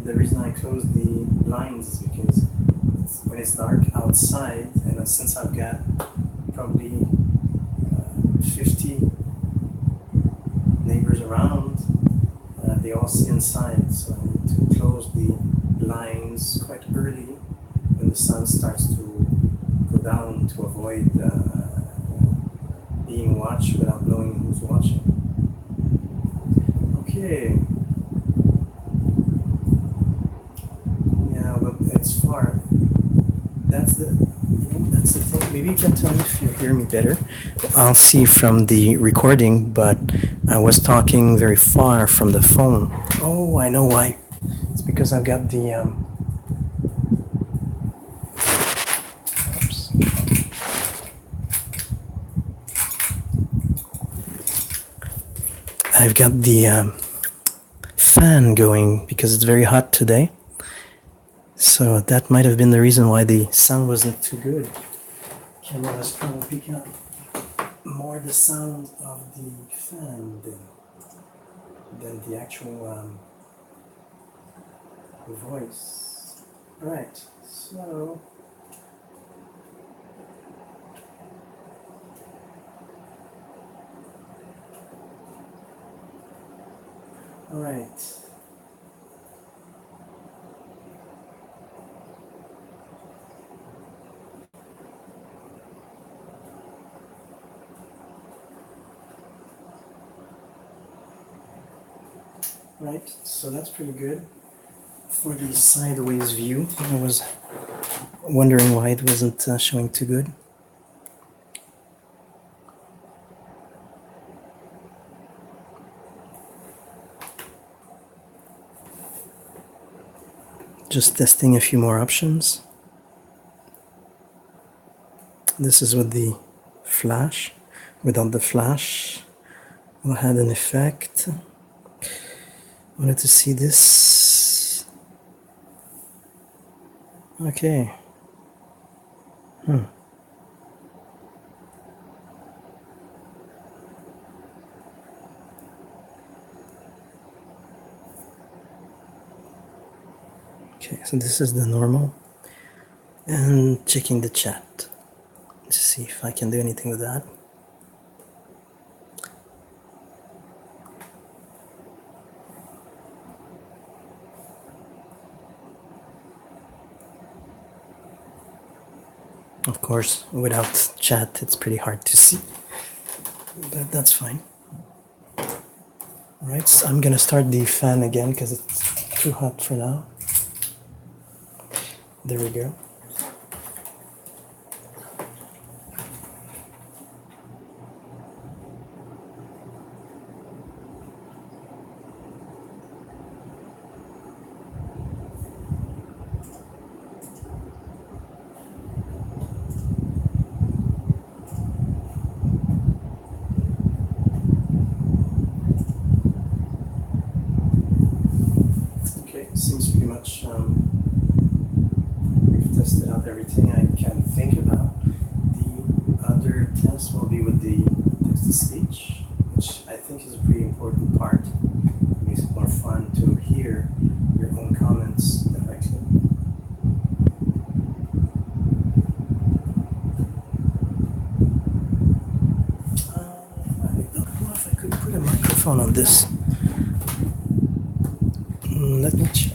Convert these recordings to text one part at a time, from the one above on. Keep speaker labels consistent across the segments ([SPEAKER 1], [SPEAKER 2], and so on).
[SPEAKER 1] the reason I close the blinds is because when it's dark outside, and since I've got probably 50 neighbors around, they all see inside, so I need to close the blinds quite early when the sun starts to go down to avoid being watched without knowing who's watching. Okay. Yeah, but it's far. That's the thing. Maybe you can tell me if you hear me better. I'll see from the recording, but I was talking very far from the phone. Oh, I know why. It's because I've got the oops. I've got the fan going because it's very hot today. So that might have been the reason why the sound wasn't too good. Camera was probably picking up more the sound of the fan than the actual voice. Right, so all right. Right, so that's pretty good for the sideways view. I was wondering why it wasn't showing too good. Just testing a few more options. This is with the flash. Without the flash, we'll have an effect. Wanted to see this. Okay. Okay, so this is the normal. And checking the chat to see if I can do anything with that. Of course, without chat, it's pretty hard to see, but that's fine. All right, so I'm gonna start the fan again because it's too hot for now. There we go. Seems pretty much we've tested out everything I can think about. The other test will be with the text-to-speech, which I think is a pretty important part. It makes it more fun to hear your own comments directly. I don't know if I could put a microphone on this. Let me check.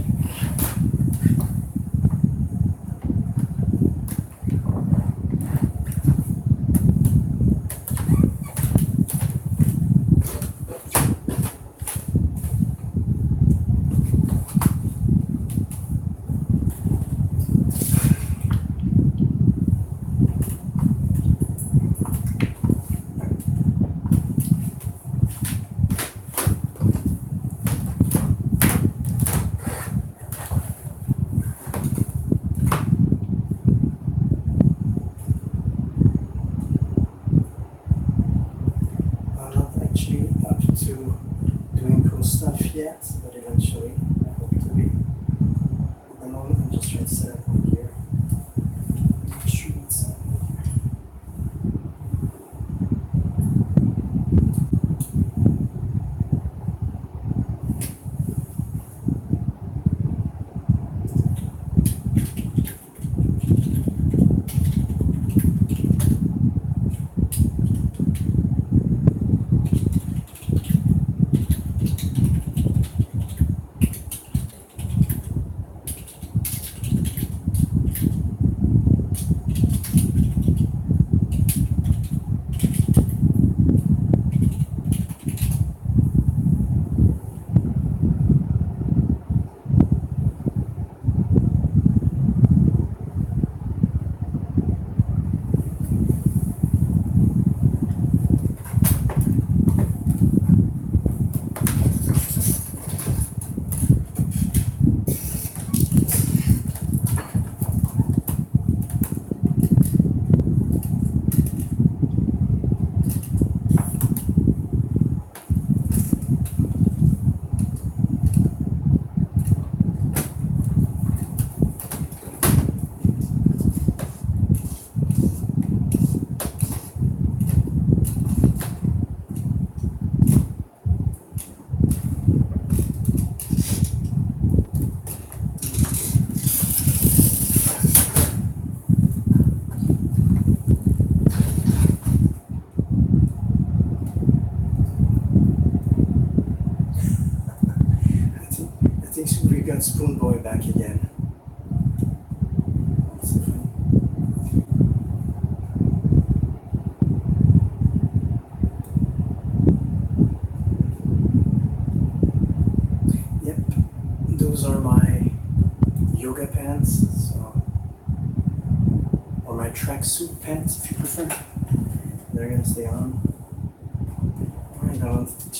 [SPEAKER 1] yoga pants, so, or my tracksuit pants if you prefer. They're gonna stay on. Alright, I wanted to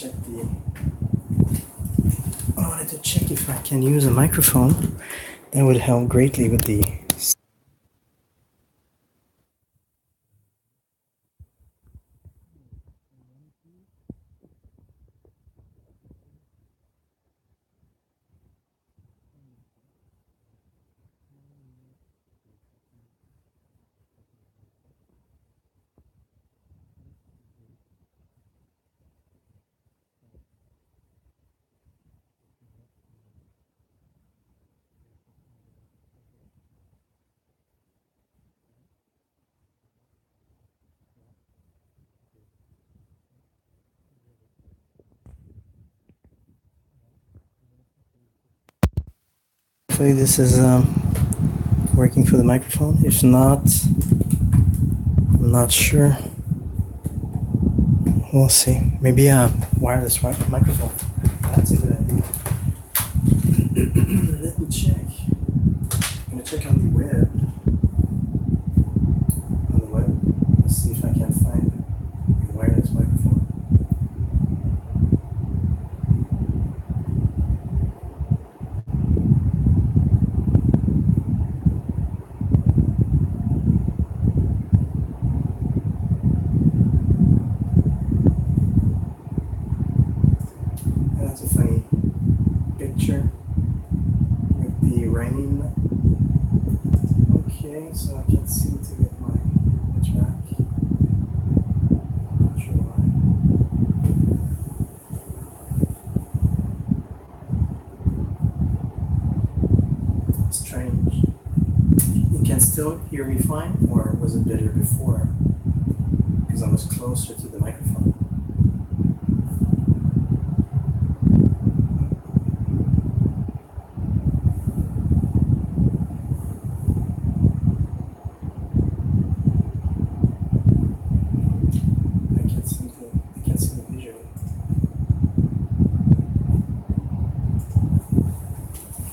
[SPEAKER 1] check if I can use a microphone. That would help greatly with the hopefully this is working for the microphone. If not, I'm not sure. We'll see. Maybe a wireless microphone. That's a good idea. Let me check. I'm gonna check on the web. Let's see if I can find a wireless microphone. That's a funny picture with the rain. Okay, so I can't seem to get my image back. Not sure why. Strange. You can still hear me fine, or was it better before? Because I was closer to the microphone. I can't see the visual.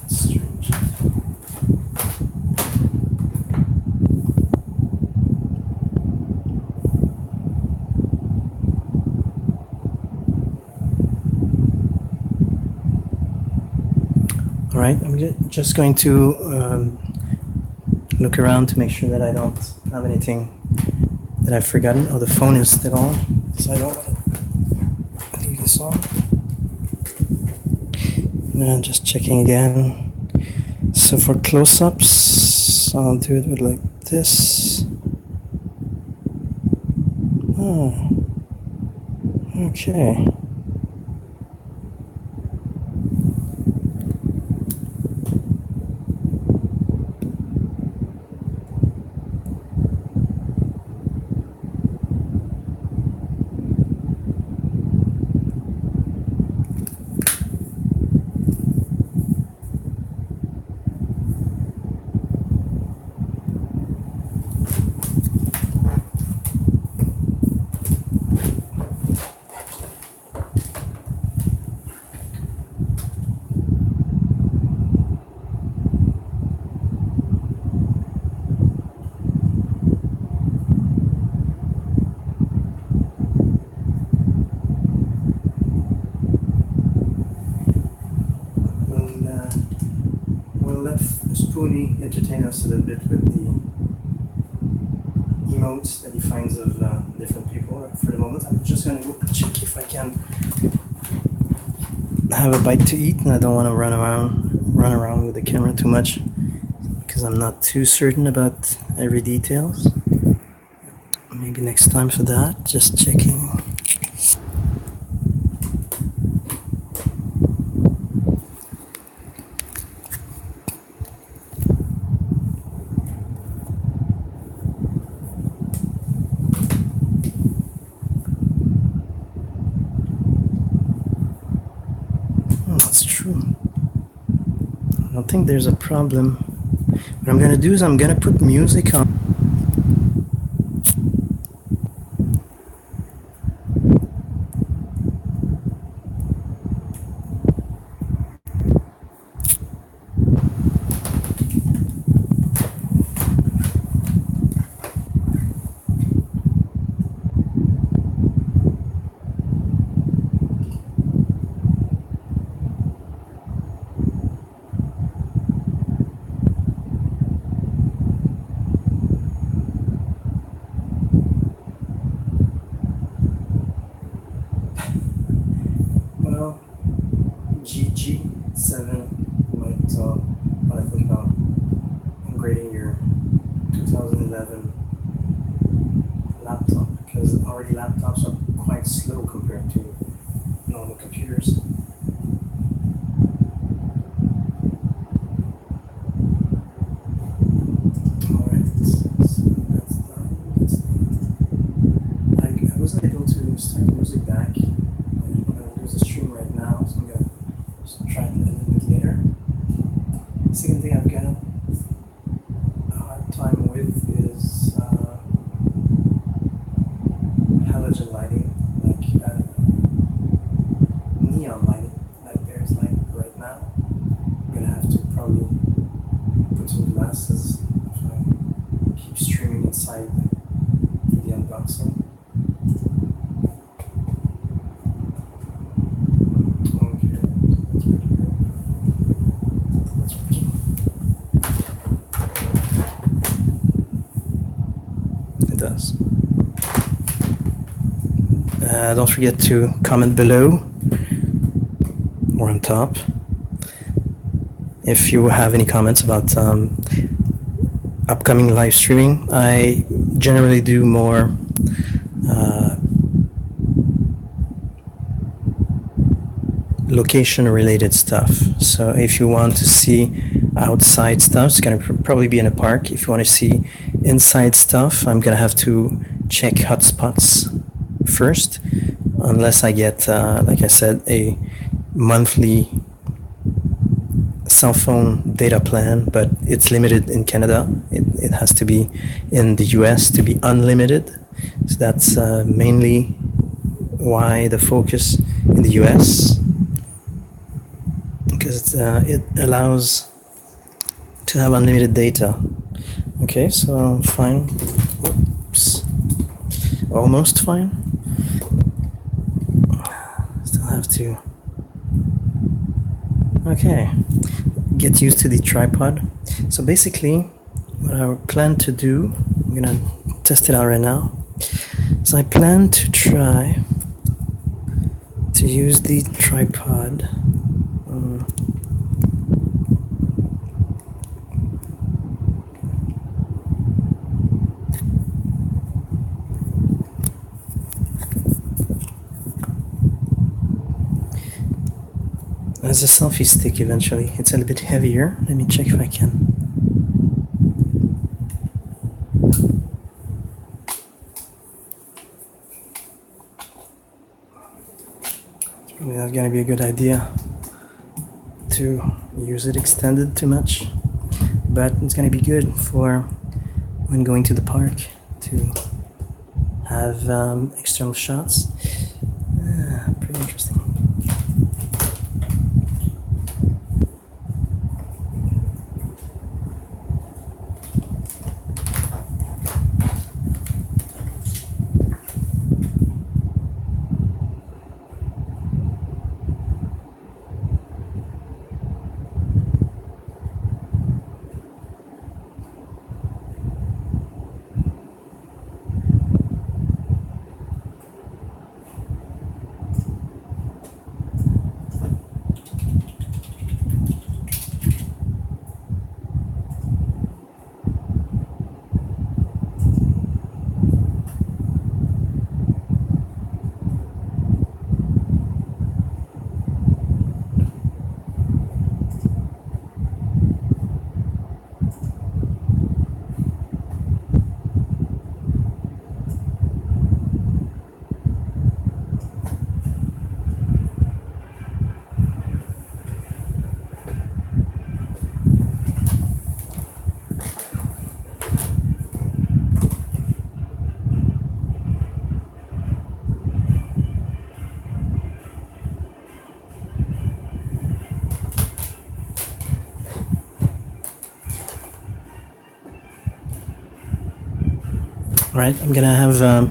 [SPEAKER 1] It's strange. All right, I'm just going to look around to make sure that I don't have anything that I've forgotten. Oh, the phone is still on, so I don't want to leave this on. And just checking again. So for close-ups, I'll do it with like this. Oh, okay. We'll let Spoonie entertain us a little bit with the emotes that he finds of different people. For the moment, I'm just going to go check if I can have a bite to eat, and I don't want to run around with the camera too much because I'm not too certain about every details. Maybe next time for that. Just checking. That's true. I don't think there's a problem. What I'm gonna do is I'm gonna put music on. 11 laptop, because already laptops are quite slow compared to normal computers. Alright, so that's done. I wasn't able to start music back. I'm going to lose the stream right now, so I'm going to try it a little bit later. Second thing I've got a hard time with is halogen lighting, like neon lighting, like there's like right now. I'm gonna have to probably put some glasses if I keep streaming inside for the unboxing. Okay, that's pretty good. That's working. It does. Don't forget to comment below or on top if you have any comments about upcoming live streaming. I generally do more location related stuff. So if you want to see outside stuff, it's going to probably be in a park. If you want to see inside stuff, I'm going to have to check hotspots first, unless I get, like I said, a monthly cell phone data plan, but it's limited in Canada. It has to be in the US to be unlimited. So that's mainly why the focus in the US, because it allows to have unlimited data. Okay, so fine. Oops. Almost fine. Still have to. Okay, get used to the tripod. So basically, what I plan to do, I'm gonna test it out right now. So I plan to try to use the tripod. As a selfie stick eventually. It's a little bit heavier. Let me check if I can. It's probably not gonna be a good idea to use it extended too much, but it's gonna be good for when going to the park to have external shots. Pretty interesting. Right, I'm gonna have a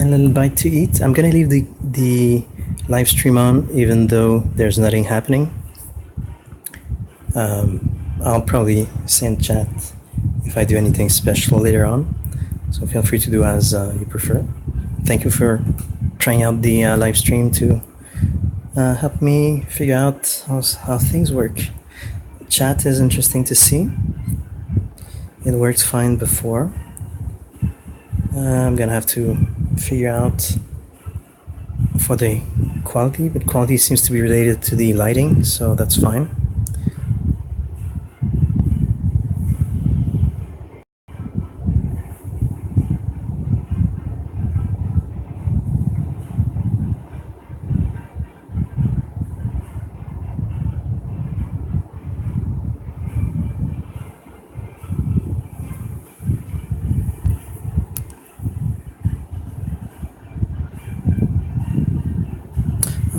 [SPEAKER 1] little bite to eat. I'm gonna leave the live stream on even though there's nothing happening. I'll probably send chat if I do anything special later on, so feel free to do as you prefer. Thank you for trying out the live stream to help me figure out how things work. Chat is interesting to see. It worked fine before. I'm gonna have to figure out for the quality, but quality seems to be related to the lighting, so that's fine.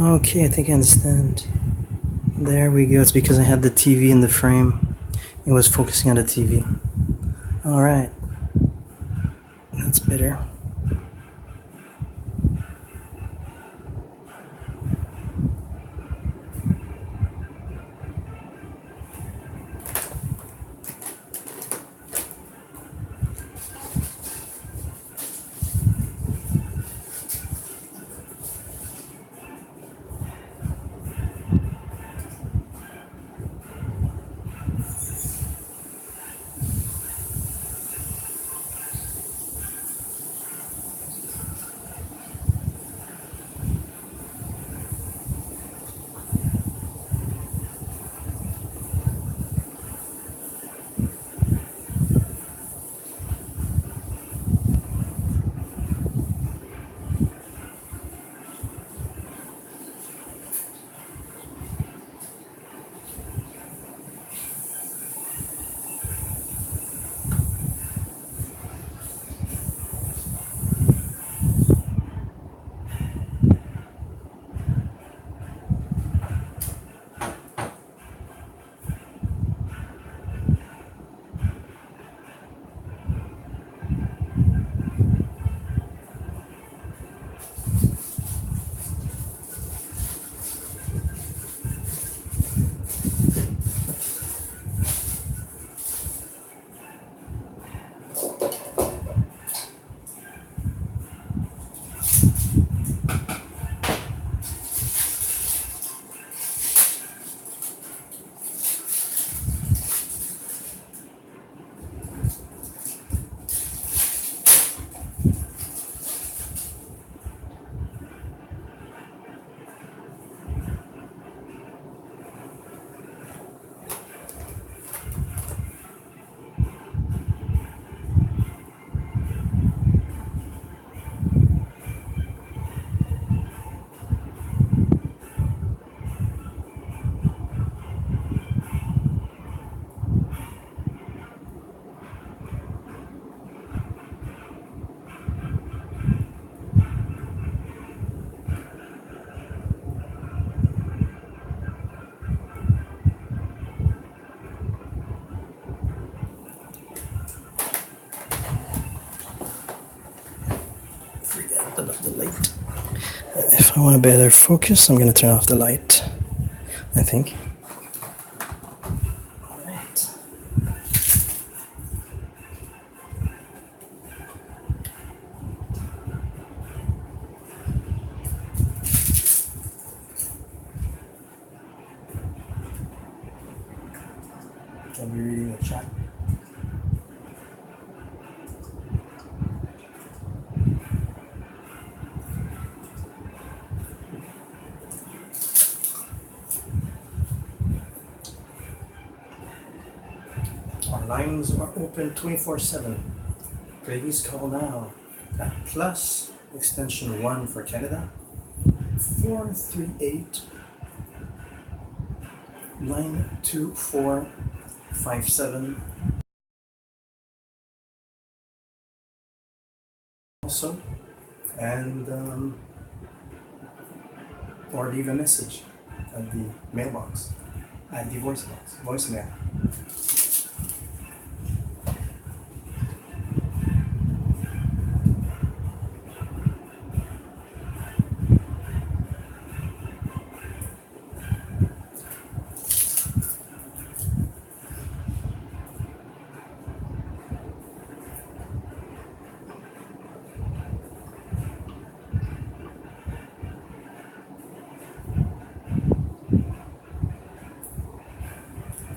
[SPEAKER 1] Okay, I think I understand. There we go. It's because I had the TV in the frame. It was focusing on the TV. All right. That's better. Forget about the light. If I want a better focus, I'm gonna turn off the light, I think. All right. I'll be reading the chat. Our lines are open 24/7. Please call now at plus extension 1 for Canada, 438 92457. Also, and or leave a message at the mailbox, at the voicemail.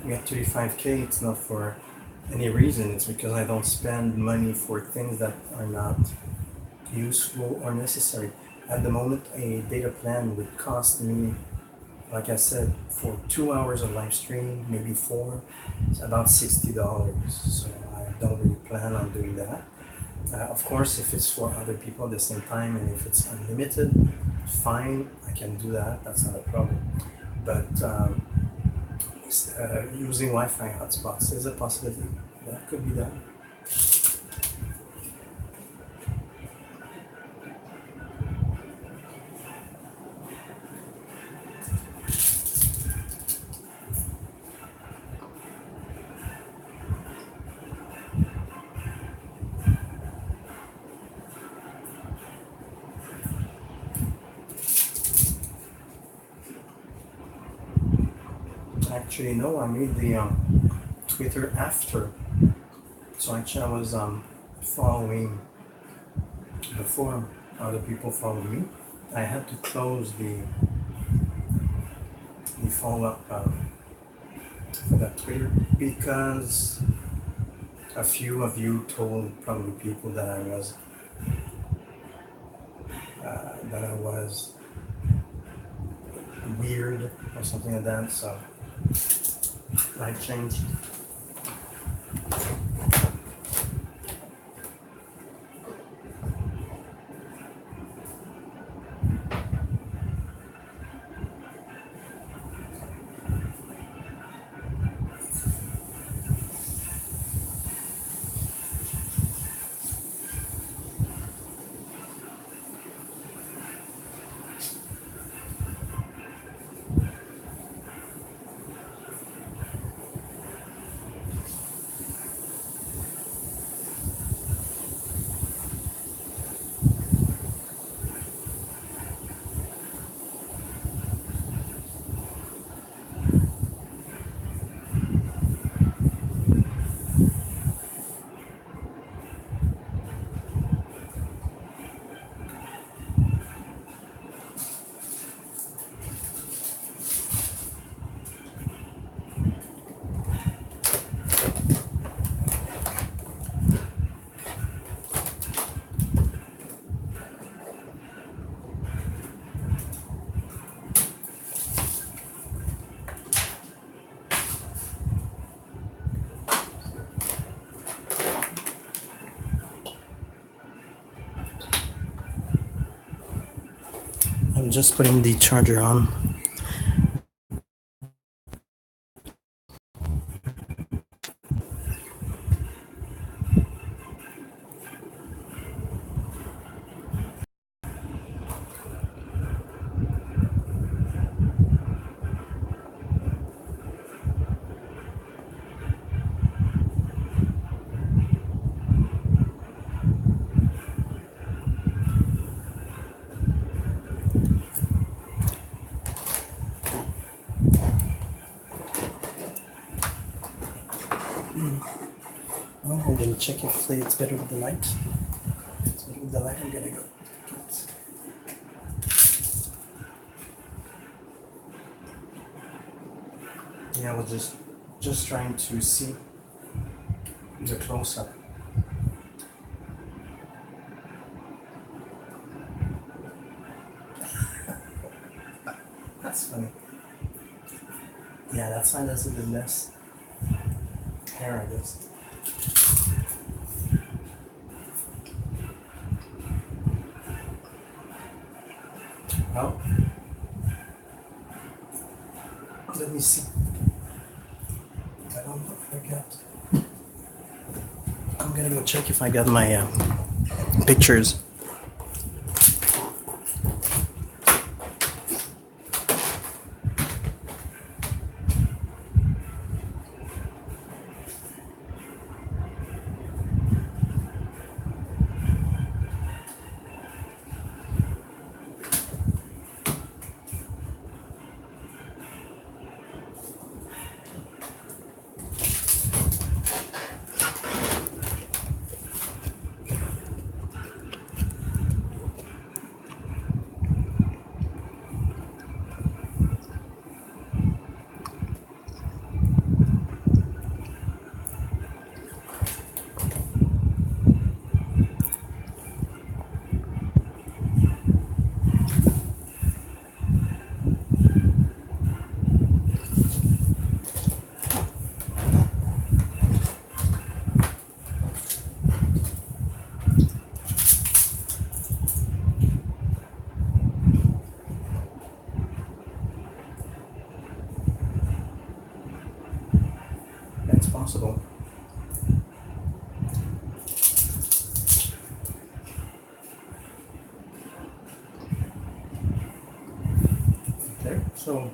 [SPEAKER 1] We got 35K. It's not for any reason, it's because I don't spend money for things that are not useful or necessary. At the moment, a data plan would cost me, like I said, for 2 hours of live streaming, maybe four, it's about $60. So I don't really plan on doing that. Of course, if it's for other people at the same time and if it's unlimited, fine, I can do that. That's not a problem. But using Wi-Fi hotspots is a possibility. That could be done. Actually, no, I made the Twitter after. So actually, I was following before other people followed me. I had to close the follow up for that Twitter because a few of you told probably people that I was weird or something like that. So I changed. I'm just putting the charger on. Oh, I'm gonna check if it's better with the light. If it's better with the light, I'm gonna go. Yeah, I was just trying to see the close-up. That's funny. Yeah, that side has a bit less hair, I guess. Well, let me see. I don't know if I got. I'm gonna go check if I got my pictures. So I'm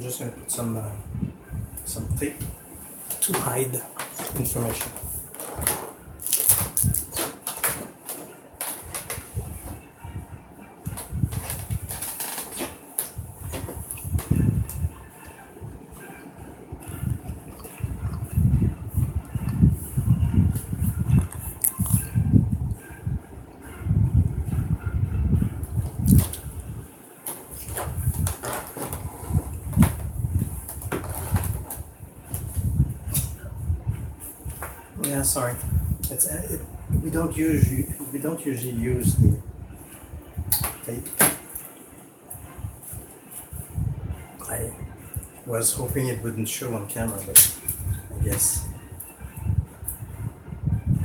[SPEAKER 1] just going to put some tape to hide information. Yeah, sorry. We don't usually use the tape. I was hoping it wouldn't show on camera, but I guess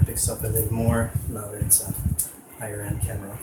[SPEAKER 1] it picks up a little more now that it's a higher end camera.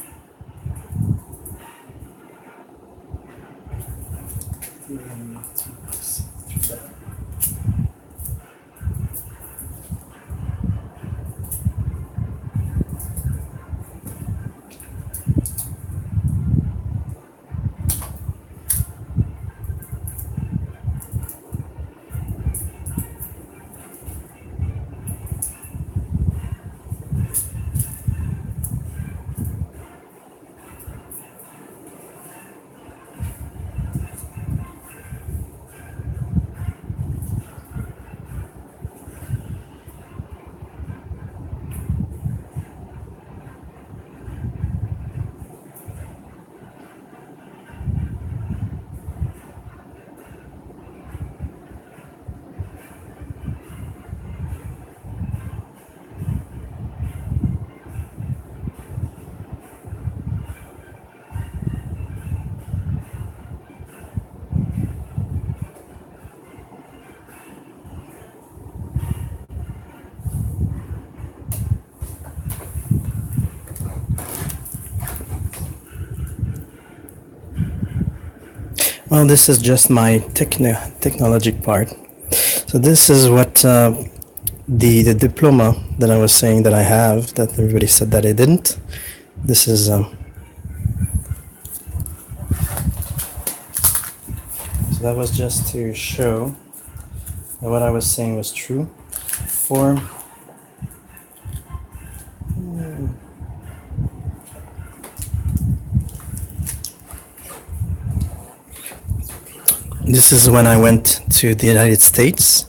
[SPEAKER 1] Well, this is just my technology part. So this is what the diploma that I was saying that I have, that everybody said that I didn't. This is so that was just to show that what I was saying was true. For this is when I went to the United States.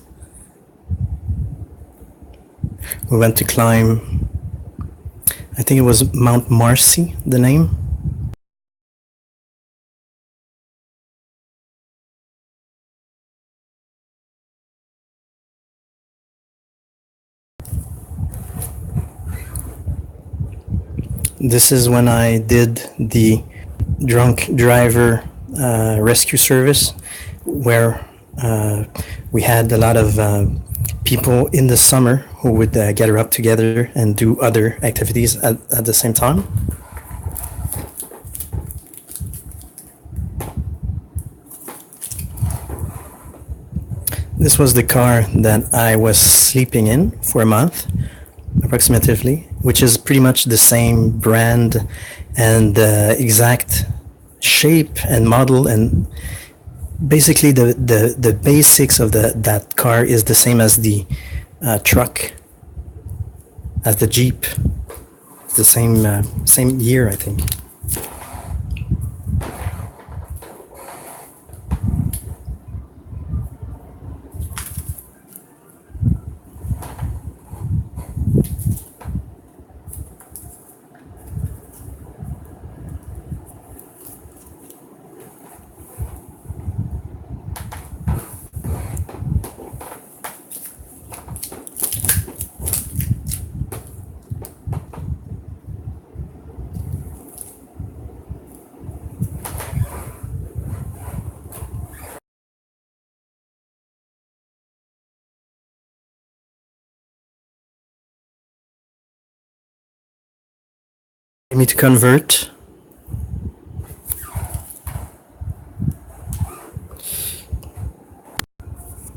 [SPEAKER 1] We went to climb, I think it was Mount Marcy, the name. This is when I did the drunk driver rescue service, where we had a lot of people in the summer who would gather up together and do other activities at the same time. This was the car that I was sleeping in for a month, approximately, which is pretty much the same brand and exact shape and model, and basically the basics of that car is the same as the truck, as the Jeep. It's the same year, I think. me to convert.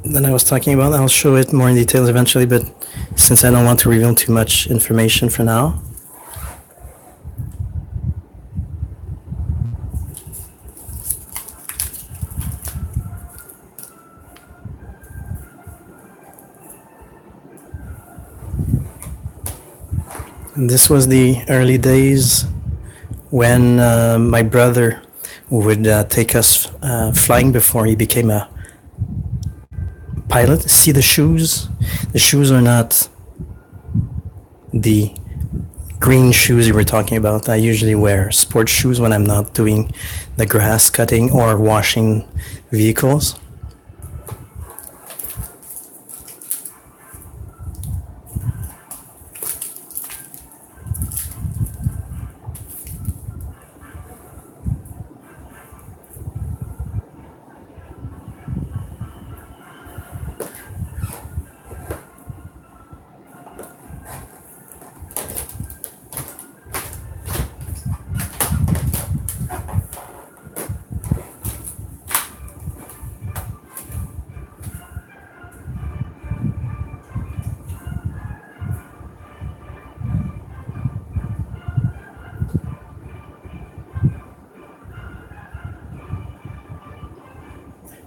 [SPEAKER 1] Then I was talking about, I'll show it more in details eventually, but since I don't want to reveal too much information for now. And this was the early days when my brother would take us flying before he became a pilot. See the shoes? The shoes are not the green shoes you were talking about. I usually wear sports shoes when I'm not doing the grass cutting or washing vehicles.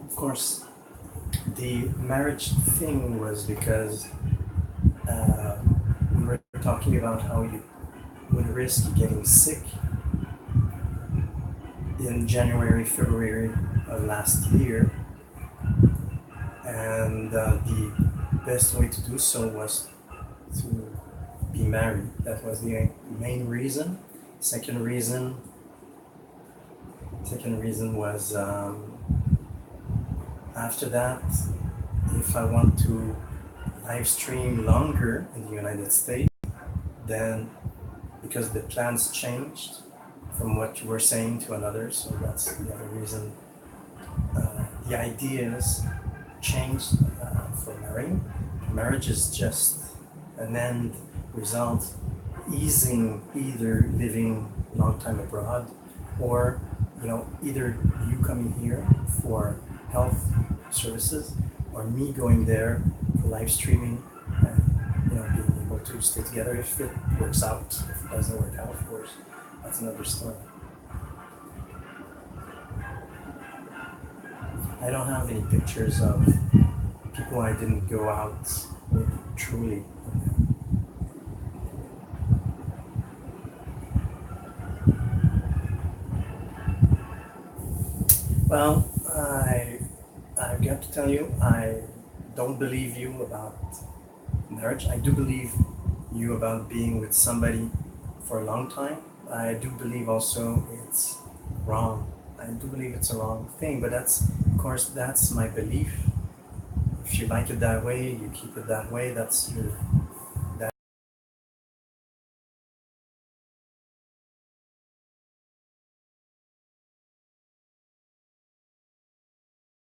[SPEAKER 1] Of course, the marriage thing was because we were talking about how you would risk getting sick in January, February of last year, and the best way to do so was to be married. That was the main reason. Second reason was after that, if I want to live stream longer in the United States, then because the plans changed from what you were saying to another, so that's the other reason. The ideas changed for marrying. Marriage is just an end result, easing either living a long time abroad or either you coming here for health services or me going there for live streaming and being able to stay together if it works out. If it doesn't work out, of course, that's another story. I don't have any pictures of people I didn't go out with truly. Well, I've got to tell you, I don't believe you about marriage. I do believe you about being with somebody for a long time. I do believe also it's wrong. I do believe it's a wrong thing, but that's my belief. If you like it that way, you keep it that way. That's your.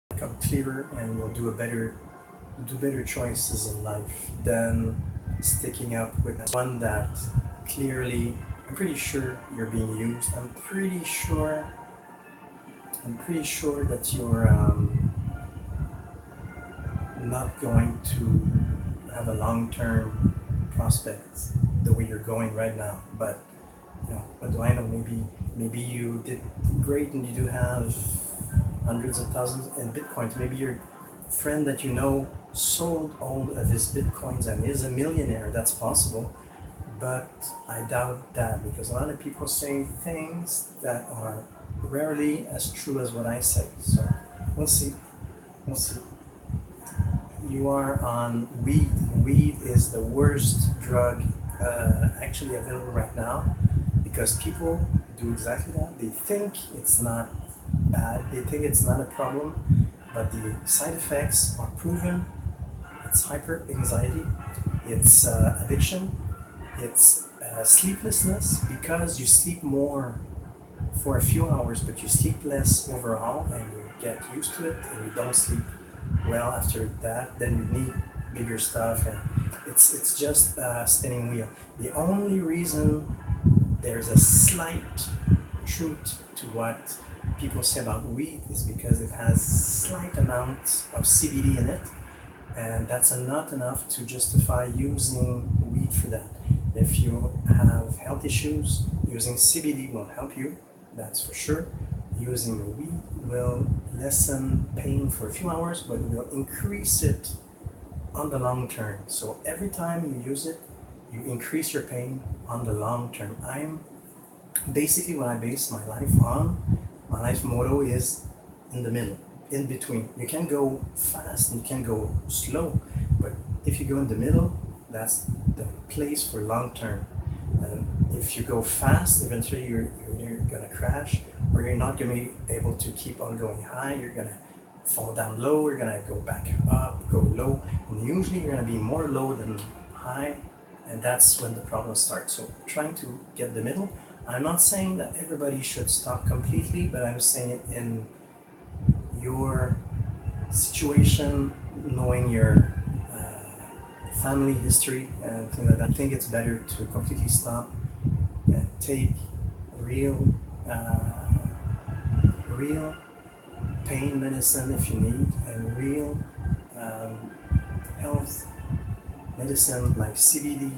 [SPEAKER 1] Become clearer, and you'll do better choices in life than sticking up with one that clearly. I'm pretty sure you're being used. I'm pretty sure that you're not going to have a long-term prospect the way you're going right now. But what do I know? Maybe you did great and you do have hundreds of thousands in bitcoins. Maybe your friend that sold all of his bitcoins and is a millionaire. That's possible. But I doubt that, because a lot of people say things that are rarely as true as what I say. So we'll see. You are on weed. Weed is the worst drug actually available right now, because people do exactly that. They think it's not bad. They think it's not a problem, but the side effects are proven. It's hyper anxiety. It's addiction. It's sleeplessness, because you sleep more for a few hours, but you sleep less overall, and you get used to it, and you don't sleep well after that. Then you need bigger stuff, and it's just a spinning wheel. The only reason there's a slight truth to what people say about weed is because it has slight amounts of CBD in it, and that's not enough to justify using weed for that. If you have health issues, using CBD will help you, that's for sure. Using weed will lessen pain for a few hours, but will increase it on the long term. So every time you use it, you increase your pain on the long term. I'm basically what I base my life on. My life motto is in the middle, in between. You can go fast and you can go slow, but if you go in the middle, that's the place for long term. And if you go fast, eventually you're gonna crash, or you're not gonna be able to keep on going high. You're gonna fall down low, you're gonna go back up, go low, and usually you're gonna be more low than high, and that's when the problem starts. So trying to get the middle. I'm not saying that everybody should stop completely, but I'm saying it in your situation, knowing your family history and things like that. I think it's better to completely stop and take real pain medicine if you need, and real health medicine like CBD,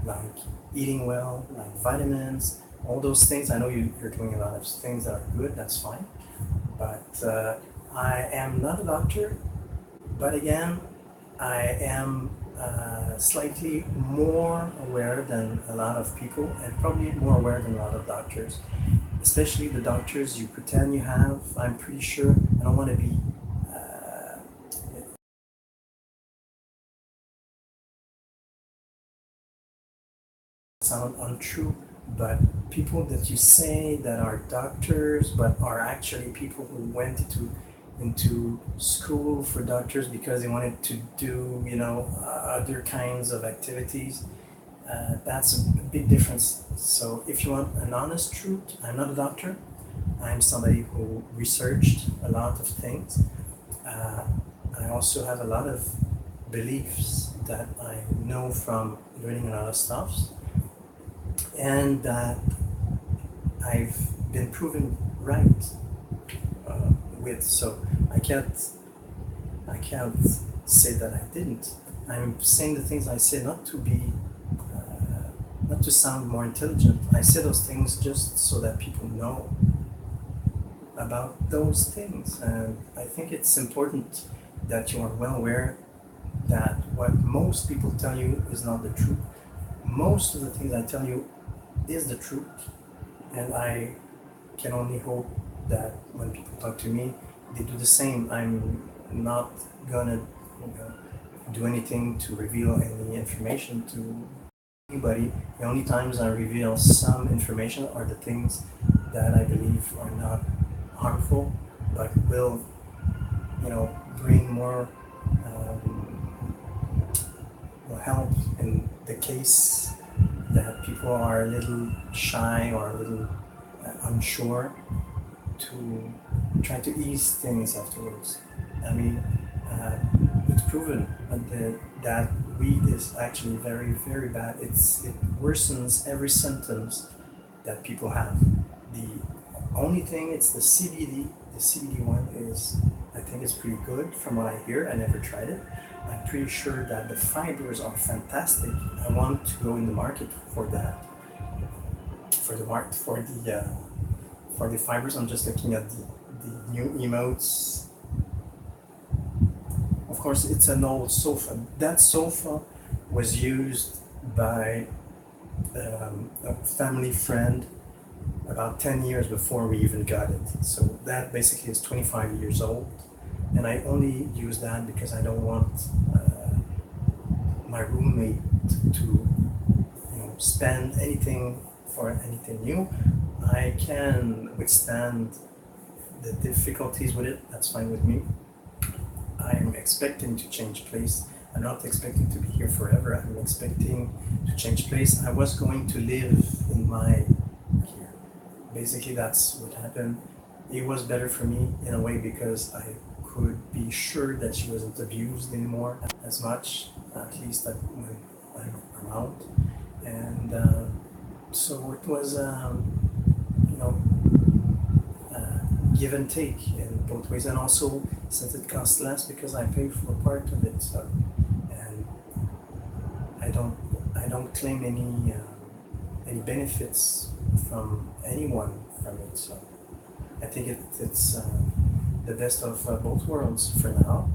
[SPEAKER 1] like eating well, like vitamins, all those things. I know you're doing a lot of things that are good, that's fine. But I am not a doctor, but again, I am slightly more aware than a lot of people, and probably more aware than a lot of doctors, especially the doctors you pretend you have. I'm pretty sure, I don't want to be sound untrue, but people that you say that are doctors but are actually people who went into school for doctors because they wanted to do other kinds of activities. That's a big difference. So if you want an honest truth, I'm not a doctor. I'm somebody who researched a lot of things. I also have a lot of beliefs that I know from learning a lot of stuff, and that I've been proven right with. So I can't say that I didn't. I'm saying the things I say not to sound more intelligent. I say those things just so that people know about those things, and I think it's important that you are well aware that what most people tell you is not the truth. Most of the things I tell you is the truth, and I can only hope that when people talk to me, they do the same. I'm not gonna do anything to reveal any information to anybody. The only times I reveal some information are the things that I believe are not harmful, but will, bring more, will help in the case that people are a little shy or a little unsure, to try to ease things afterwards. I mean, it's proven that weed is actually very, very bad. It worsens every symptoms that people have. The only thing, it's the CBD. The CBD one is, I think it's pretty good from what I hear. I never tried it. I'm pretty sure that the fibers are fantastic. I want to go in the market for that. For the fibers, I'm just looking at the new emotes. Of course, it's an old sofa. That sofa was used by a family friend about 10 years before we even got it. So that basically is 25 years old. And I only use that because I don't want my roommate to spend anything for anything new. I can withstand the difficulties with it. That's fine with me. I'm expecting to change place. I'm not expecting to be here forever. I'm expecting to change place. I was going to live in here. Basically, that's what happened. It was better for me in a way because I could be sure that she wasn't abused anymore as much, at least when I'm around. And So it was, you know, give and take in both ways, and also since it costs less because I pay for part of it, so and I don't I don't claim any benefits from anyone from it. So I think it's the best of both worlds for now.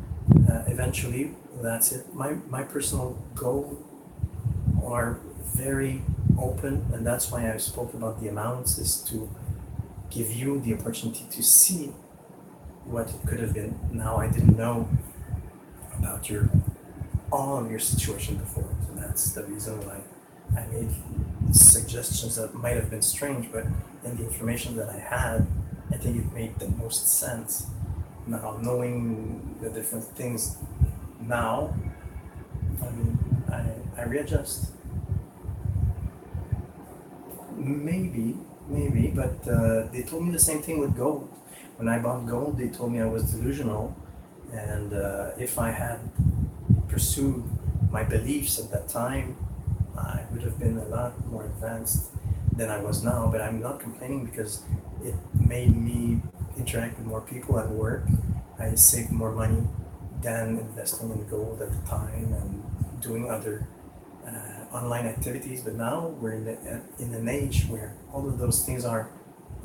[SPEAKER 1] Eventually, that's it. My personal goal are very open, and that's why I spoke about the amounts, is to give you the opportunity to see what it could have been. Now I didn't know about all of your situation before, and that's the reason why I made suggestions that might have been strange, but in the information that I had, I think it made the most sense. Now, knowing the different things now, I mean, I readjust. Maybe, but they told me the same thing with gold. When I bought gold, they told me I was delusional, and if I had pursued my beliefs at that time, I would have been a lot more advanced than I was now. But I'm not complaining because it made me interact with more people at work. I saved more money than investing in gold at the time and doing other online activities. But now we're in an age where all of those things are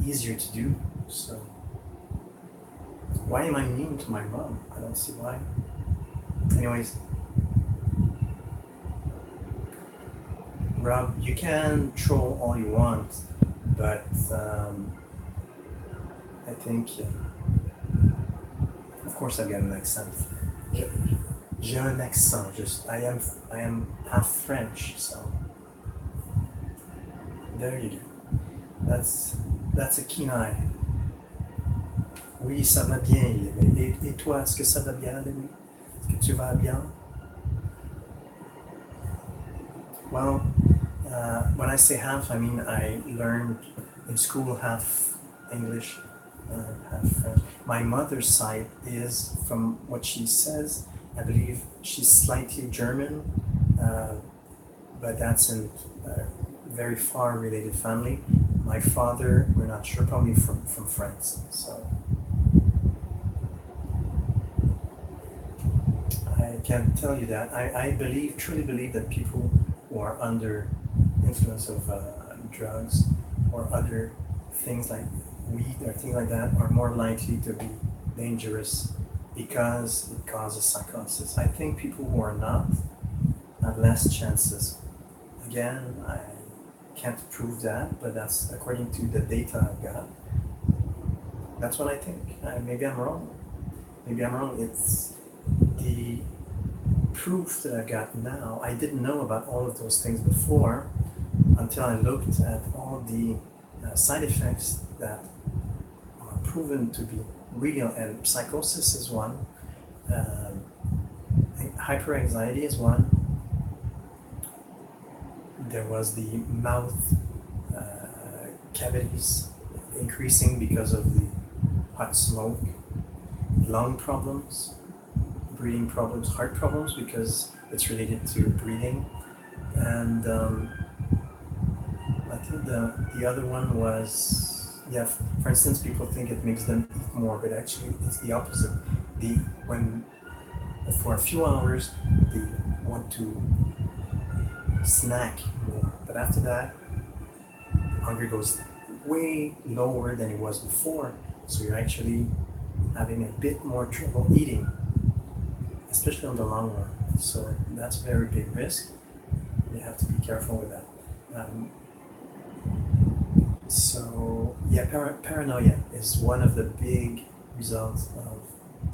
[SPEAKER 1] easier to do. So why am I mean to my mom? I don't see why. Anyways, Rob, you can troll all you want, but I think, of course, I've got an accent. J'ai un accent. I am half French, so there you go. That's a keen eye. Oui, ça va bien. Et toi, est-ce que ça va bien, Louis? Est-ce que tu vas bien? Well, when I say half, I mean I learned in school half English, half French. My mother's side is, from what she says, I believe she's slightly German, but that's in a very far related family. My father, we're not sure, probably from France. So I can't tell you that. I truly believe that people who are under influence of drugs or other things like weed or things like that are more likely to be dangerous because it causes psychosis. I think people who are not have less chances. Again, I can't prove that, but that's according to the data I've got. That's what I think. Maybe I'm wrong. It's the proof that I got now. I didn't know about all of those things before until I looked at all the side effects that are proven to be real, and psychosis is one, hyperanxiety is one. There was the mouth cavities increasing because of the hot smoke, lung problems, breathing problems, heart problems because it's related to breathing, and I think the other one was, for instance, people think it makes them eat more, but actually it's the opposite. When for a few hours they want to snack more, but after that hunger goes way lower than it was before, so you're actually having a bit more trouble eating, especially on the long run. So that's a very big risk. You have to be careful with that. Paranoia is one of the big results of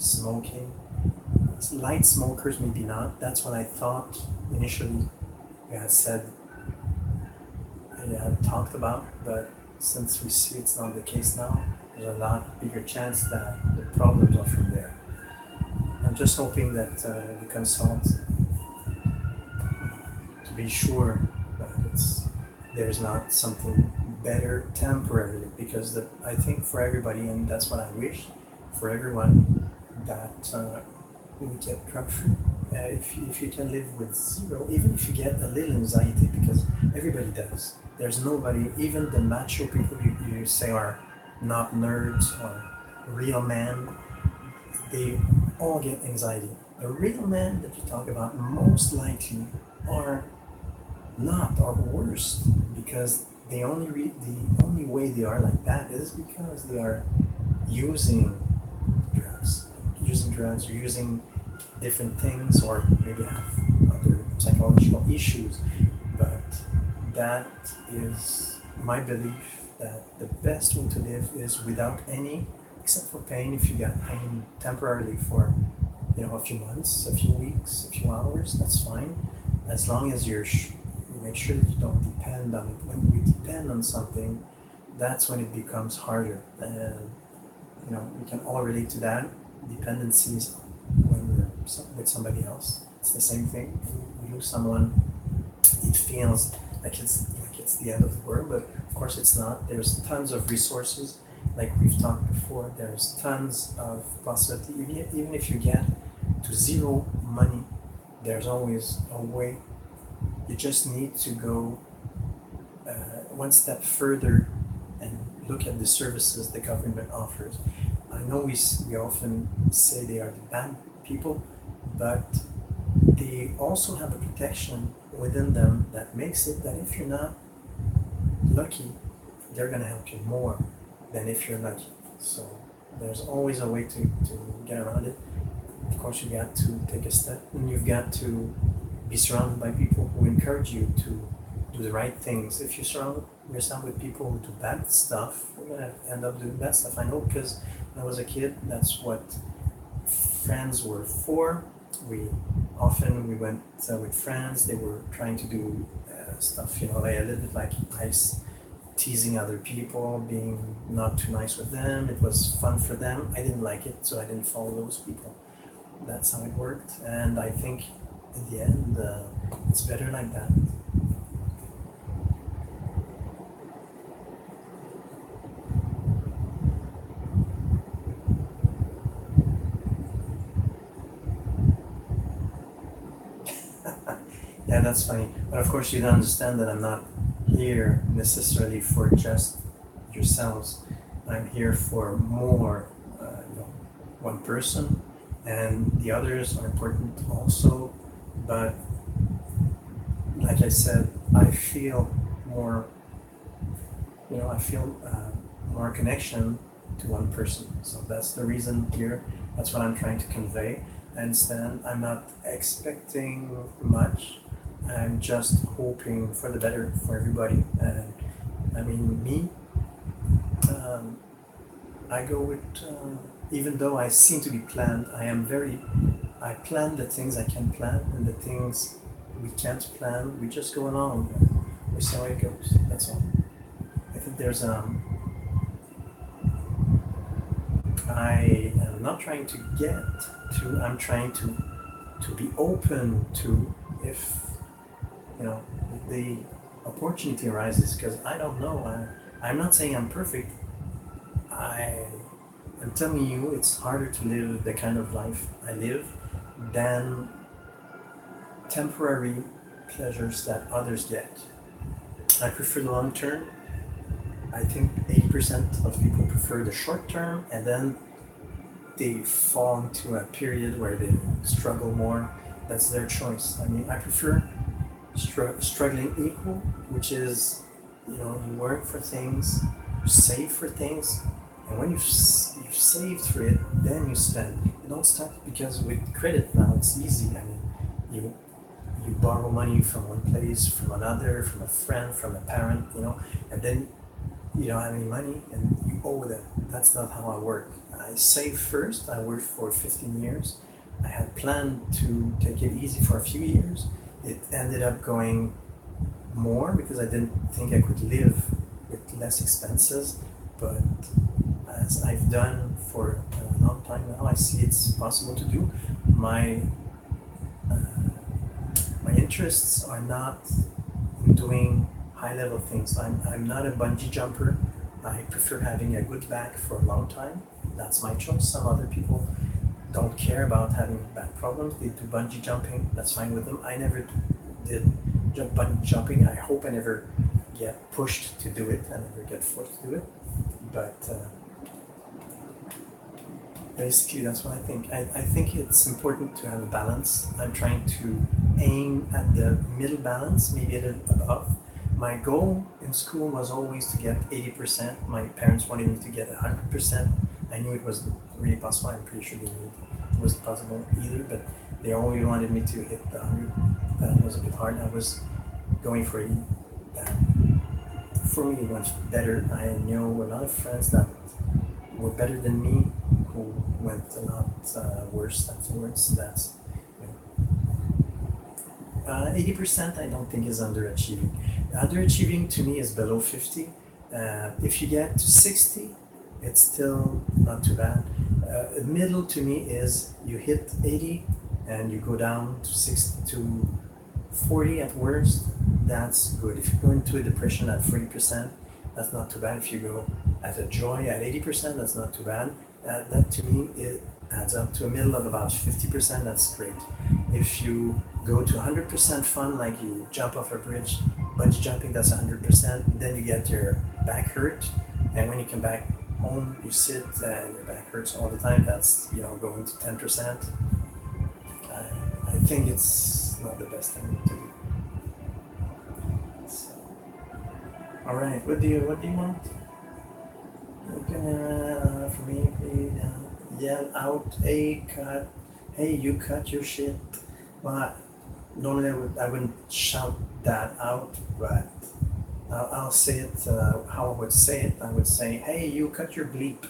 [SPEAKER 1] smoking. Light smokers, maybe not. That's what I thought initially. I had talked about, but since we see it's not the case now, there's a lot bigger chance that the problems are from there. I'm just hoping that you consult to be sure that there's not something better temporarily, because I think for everybody, and that's what I wish for everyone, that we get drug free. If you can live with zero, even if you get a little anxiety, because everybody does. There's nobody, even the macho people you say are not nerds or real men, they all get anxiety. The real men that you talk about most likely are not, or worse, because the only way they are like that is because they are using drugs, or using different things, or maybe have other psychological issues. But that is my belief, that the best way to live is without any, except for pain. If you get pain temporarily for a few months, a few weeks, a few hours, that's fine, as long as you make sure that you don't depend on it. When you depend on something, that's when it becomes harder. And we can all relate to that. Dependencies when we're with somebody else. It's the same thing. When you lose someone, it feels like it's the end of the world, but of course it's not. There's tons of resources, like we've talked before. There's tons of possibility. Even if you get to zero money, there's always a way. You just need to go one step further and look at the services the government offers. I know we often say they are the bad people, but they also have a protection within them that makes it that if you're not lucky, they're going to help you more than if you're lucky. So there's always a way to get around it. Of course, you got to take a step, and you've got to be surrounded by people who encourage you to do the right things. If you surround yourself with people who do bad stuff, you're going to end up doing bad stuff. I know, because when I was a kid, that's what friends were for. We went with friends. They were trying to do stuff, like a little bit like ice, teasing other people, being not too nice with them. It was fun for them. I didn't like it, so I didn't follow those people. That's how it worked, and I think in the end, it's better like that. Yeah, that's funny. But of course, you don't understand that I'm not here necessarily for just yourselves. I'm here for more, one person, and the others are important also. But like I said, I feel more, more connection to one person. So that's the reason here. That's what I'm trying to convey. I understand I'm not expecting much. I'm just hoping for the better for everybody. And I mean, me, I go with, even though I seem to be planned, I plan the things I can plan, and the things we can't plan, we just go along. We see how it goes. That's all. I think I am not trying to get to, I'm trying to be open to, if the opportunity arises, because I don't know. I'm not saying I'm perfect. I'm telling you, it's harder to live the kind of life I live than temporary pleasures that others get. I prefer the long term. I think 80% of people prefer the short term, and then they fall into a period where they struggle more. That's their choice. I mean, I prefer struggling equal, which is, you work for things, you save for things, and when you've saved for it, then you spend. You don't start, because with credit now it's easy. I mean, you borrow money from one place, from another, from a friend, from a parent, and then you don't have any money and you owe them. That's not how I work. I save first. I worked for 15 years. I had planned to take it easy for a few years. It ended up going more because I didn't think I could live with less expenses. But as I've done for a long time now, I see it's possible to do. My interests are not in doing high-level things. I'm not a bungee jumper. I prefer having a good back for a long time. That's my choice. Some other people don't care about having back problems. They do bungee jumping. That's fine with them. I never did bungee jumping. I hope I never get pushed to do it. I never get forced to do it. But basically, that's what I think. I think it's important to have a balance. I'm trying to aim at the middle balance, maybe a little above. My goal in school was always to get 80%. My parents wanted me to get 100%. I knew it was really possible. I'm pretty sure they knew it wasn't possible either, but they only wanted me to hit the 100. That was a bit hard. I was going for 80. That, for me, it was better. I know a lot of friends that were better than me who went a lot worse afterwards. That's 80%. I don't think is underachieving. Underachieving to me is below 50. If you get to 60, it's still not too bad. Middle to me is you hit 80 and you go down to 60 to 40 at worst. That's good. If you go into a depression at 40%, that's not too bad. If you go at a joy at 80%, that's not too bad. That to me, it adds up to a middle of about 50%. That's great. If you go to 100% fun, like you jump off a bridge, bungee jumping, that's 100%. Then you get your back hurt, and when you come back home, you sit and your back hurts all the time. That's going to 10%. I think it's not the best thing to do. So, all right, what do you want? For me, yell out, hey, cut, hey, you cut your shit. Well, normally I wouldn't shout that out, but I'll say it how I would say it. I would say, hey, you cut your bleep,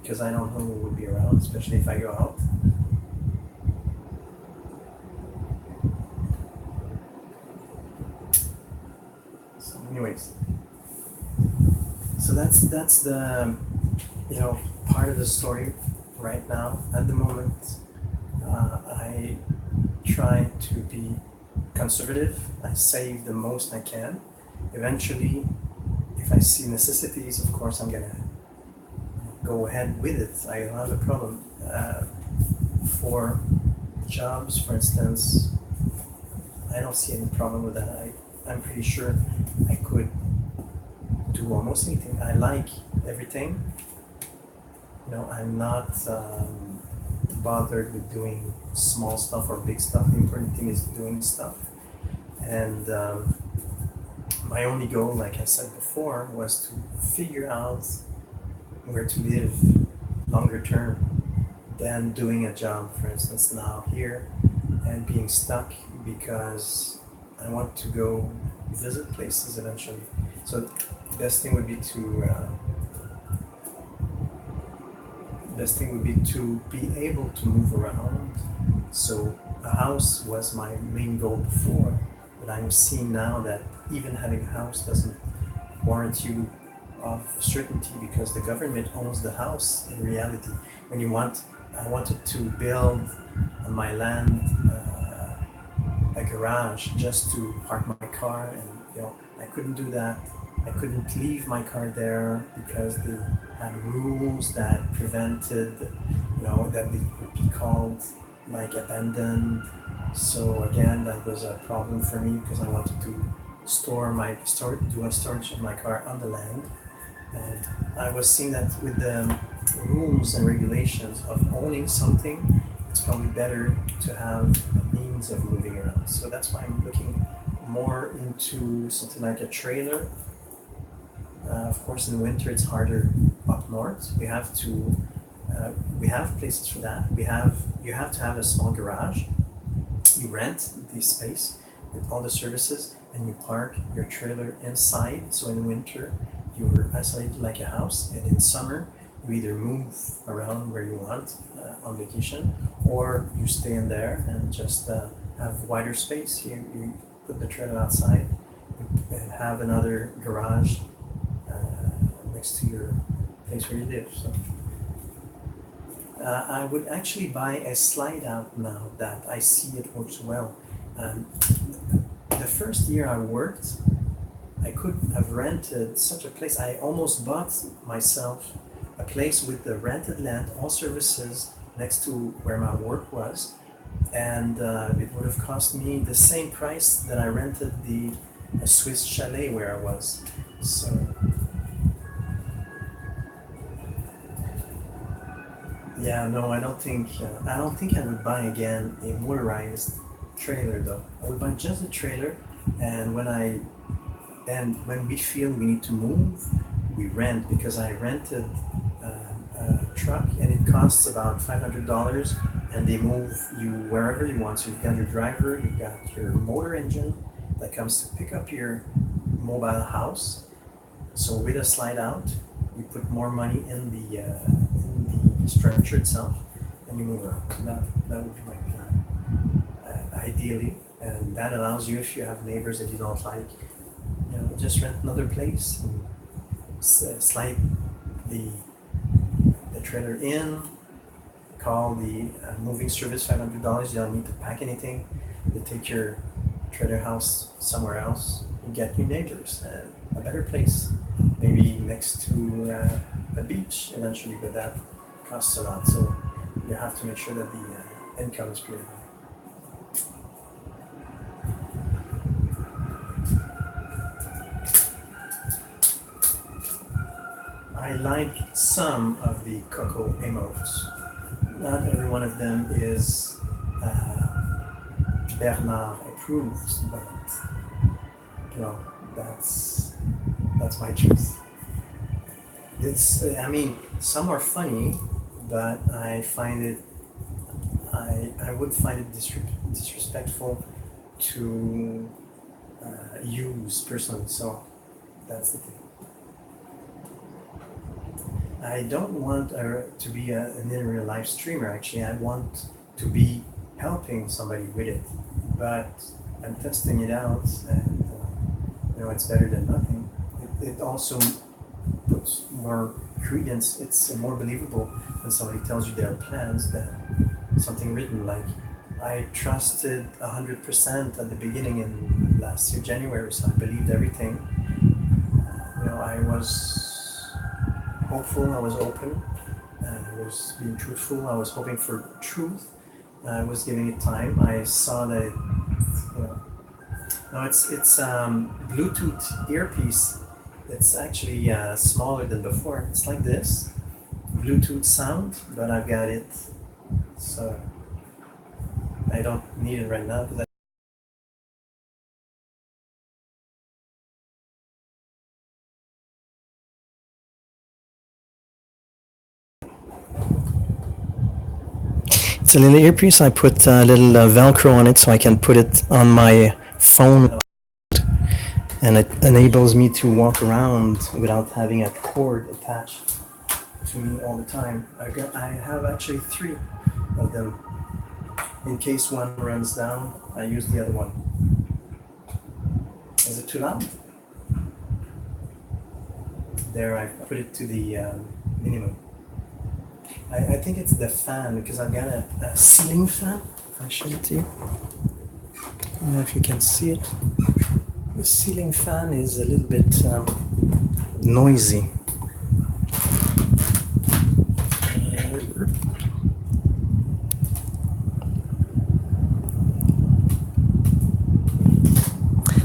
[SPEAKER 1] because I don't know who will be around, especially if I go out. So anyways, so that's the part of the story right now. At the moment, I try to be conservative. I save the most I can. Eventually, if I see necessities, of course, I'm gonna go ahead with it. I don't have a problem. For jobs, for instance, I don't see any problem with that. I'm pretty sure I could do almost anything. I like everything. I'm not bothered with doing small stuff or big stuff. The important thing is doing stuff. And my only goal, like I said before, was to figure out where to live longer term than doing a job, for instance, now here, and being stuck because I want to go visit places eventually. So the best thing would be to be able to move around. So a house was my main goal before, but I'm seeing now that even having a house doesn't warrant you of certainty because the government owns the house in reality. I wanted to build on my land a garage just to park my car, and I couldn't do that. I couldn't leave my car there because they had rules that prevented, that they would be called like abandoned. So again, that was a problem for me because I wanted to do a storage of my car on the land. And I was seeing that with the rules and regulations of owning something, it's probably better to have a means of moving around. So that's why I'm looking more into something like a trailer. Of course, in winter it's harder up north. We have places for that. You have to have a small garage. You rent the space with all the services, and you park your trailer inside. So in winter, you're isolated like a house, and in summer, you either move around where you want on vacation, or you stay in there and just have wider space. You put the trailer outside and have another garage next to your place where you live. So I would actually buy a slide out now that I see it works well. The first year I worked, I could have rented such a place. I almost bought myself a place with the rented land, all services next to where my work was, and it would have cost me the same price that I rented the a Swiss chalet where I was. So yeah, no, I don't think I would buy again a motorized trailer though. I would buy just a trailer, and when we feel we need to move, we rent, because I rented a truck and it costs about $500, and they move you wherever you want. So you've got your driver, you've got your motor engine that comes to pick up your mobile house. So with a slide out, you put more money in the structure itself, and you move around. So that would be my plan, ideally, and that allows you, if you have neighbors that you don't like, just rent another place and slide the trailer in. Call the moving service, $500. You don't need to pack anything. You take your trailer house somewhere else and get new neighbors and a better place, maybe next to a beach eventually, but that costs a lot. So you have to make sure that the income is pretty high. I like some of the Coco emotes. Not every one of them is Bernard approved, but that's my choice. Some are funny, but I would find it disrespectful to use personally. So that's the thing. I don't want to be an in-real life streamer. Actually, I want to be helping somebody with it, but I'm testing it out, and it's better than nothing. It also puts more credence. It's more believable when somebody tells you their plans than something written. Like, I trusted 100% at the beginning in last year, January, so I believed everything. I was hopeful, I was open, I was being truthful, I was hoping for truth, I was giving it time. I saw that it's Bluetooth earpiece. It's actually smaller than before. It's like this, Bluetooth sound, but I've got it, so I don't need it right now, because it's a little earpiece. I put a little Velcro on it so I can put it on my phone, and it enables me to walk around without having a cord attached to me all the time. I have actually 3 of them. In case one runs down, I use the other one. Is it too loud? There, I put it to the minimum. I think it's the fan, because I've got a ceiling fan. If I show it to you, I don't know if you can see it. The ceiling fan is a little bit noisy.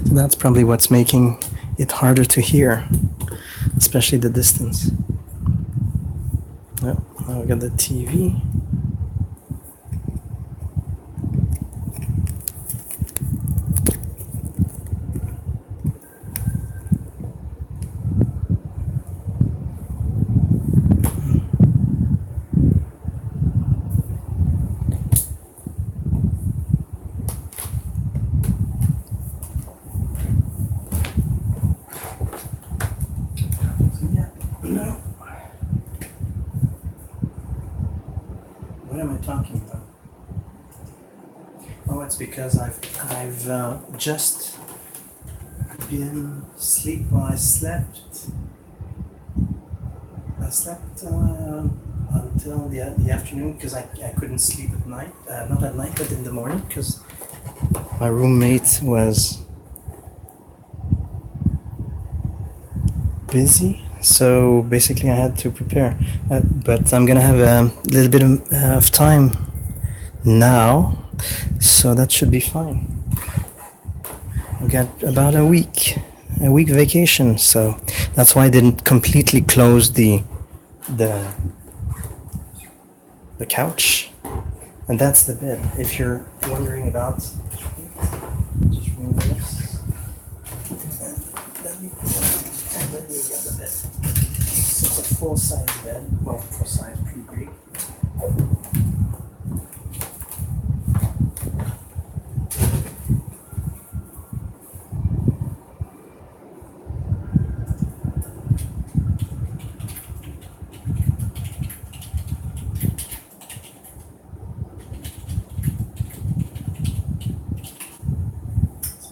[SPEAKER 1] So that's probably what's making it harder to hear, especially the distance. Yep, now we got the TV. What am I talking about? Oh, it's because I've just been asleep while I slept. I slept until the afternoon, because I couldn't sleep at night. Not at night, but in the morning, because my roommate was busy. So basically I had to prepare, but I'm gonna have a little bit of time now, so that should be fine. I've got about a week vacation, so that's why I didn't completely close the couch. And that's the bed. If you're wondering about, just remove this. And then you got the bed. So it's a full-size bed. Well, full-size, pretty big.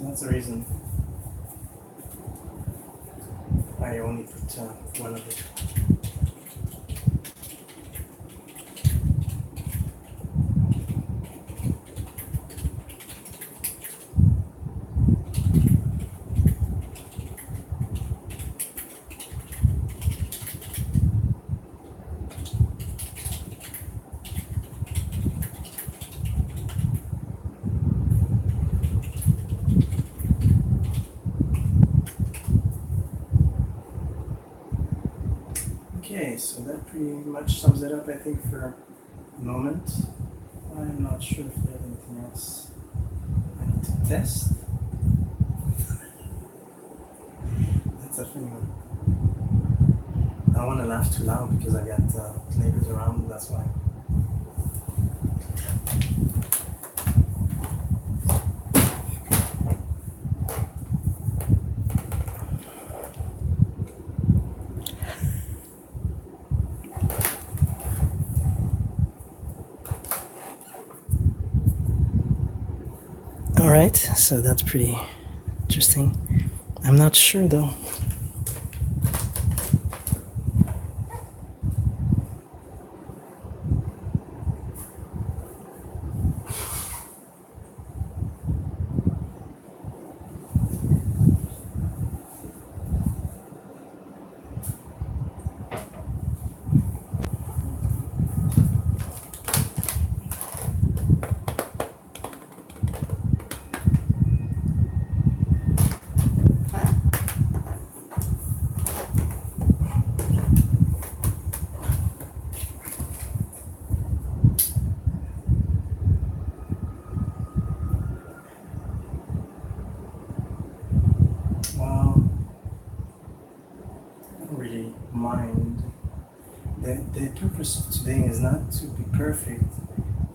[SPEAKER 1] That's the reason I only put one of it. Okay, so that pretty much sums it up, I think, for the moment. I'm not sure if there's anything else I need to test. That's a funny one. I don't want to laugh too loud because I got neighbors around, that's why. All right, so that's pretty interesting. I'm not sure though. Mind. The purpose of today is not to be perfect,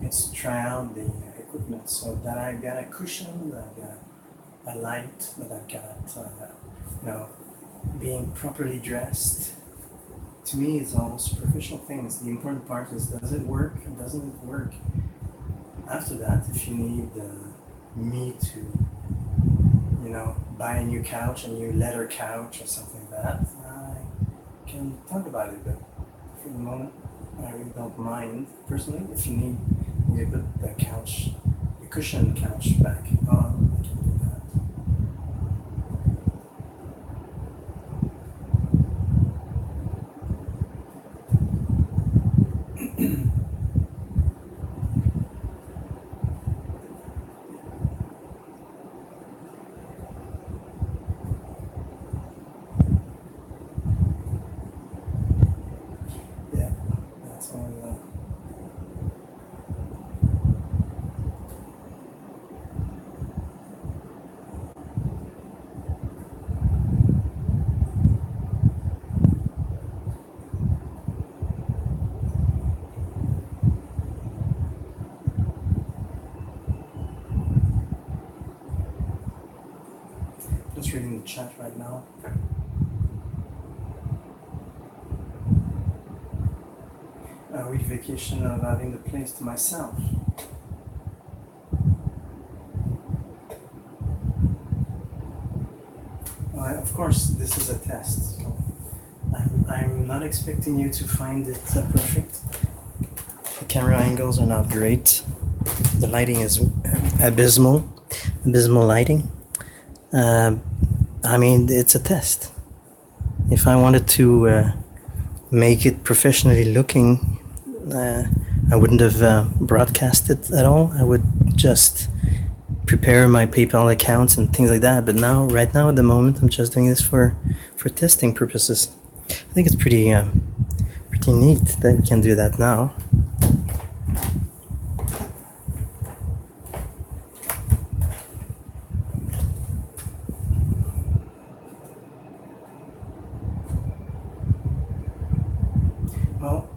[SPEAKER 1] it's to try out the equipment so that I got a cushion, that I got a light, that I got, being properly dressed. To me, it's all superficial things. The important part is, does it work and doesn't it work? After that, if you need me to, buy a new couch, a new leather couch or something like that, I can talk about it, but for the moment, I really don't mind. Personally, if you need me to put the couch, the cushion couch back on, I can do that. Just reading the chat right now. A week vacation of having the place to myself. Well, of course, this is a test. So I'm not expecting you to find it perfect. The camera angles are not great. The lighting is abysmal lighting. It's a test. If I wanted to make it professionally looking, I wouldn't have broadcast it at all. I would just prepare my PayPal accounts and things like that. But now, right now, at the moment, I'm just doing this for testing purposes. I think it's pretty pretty neat that we can do that now. Well,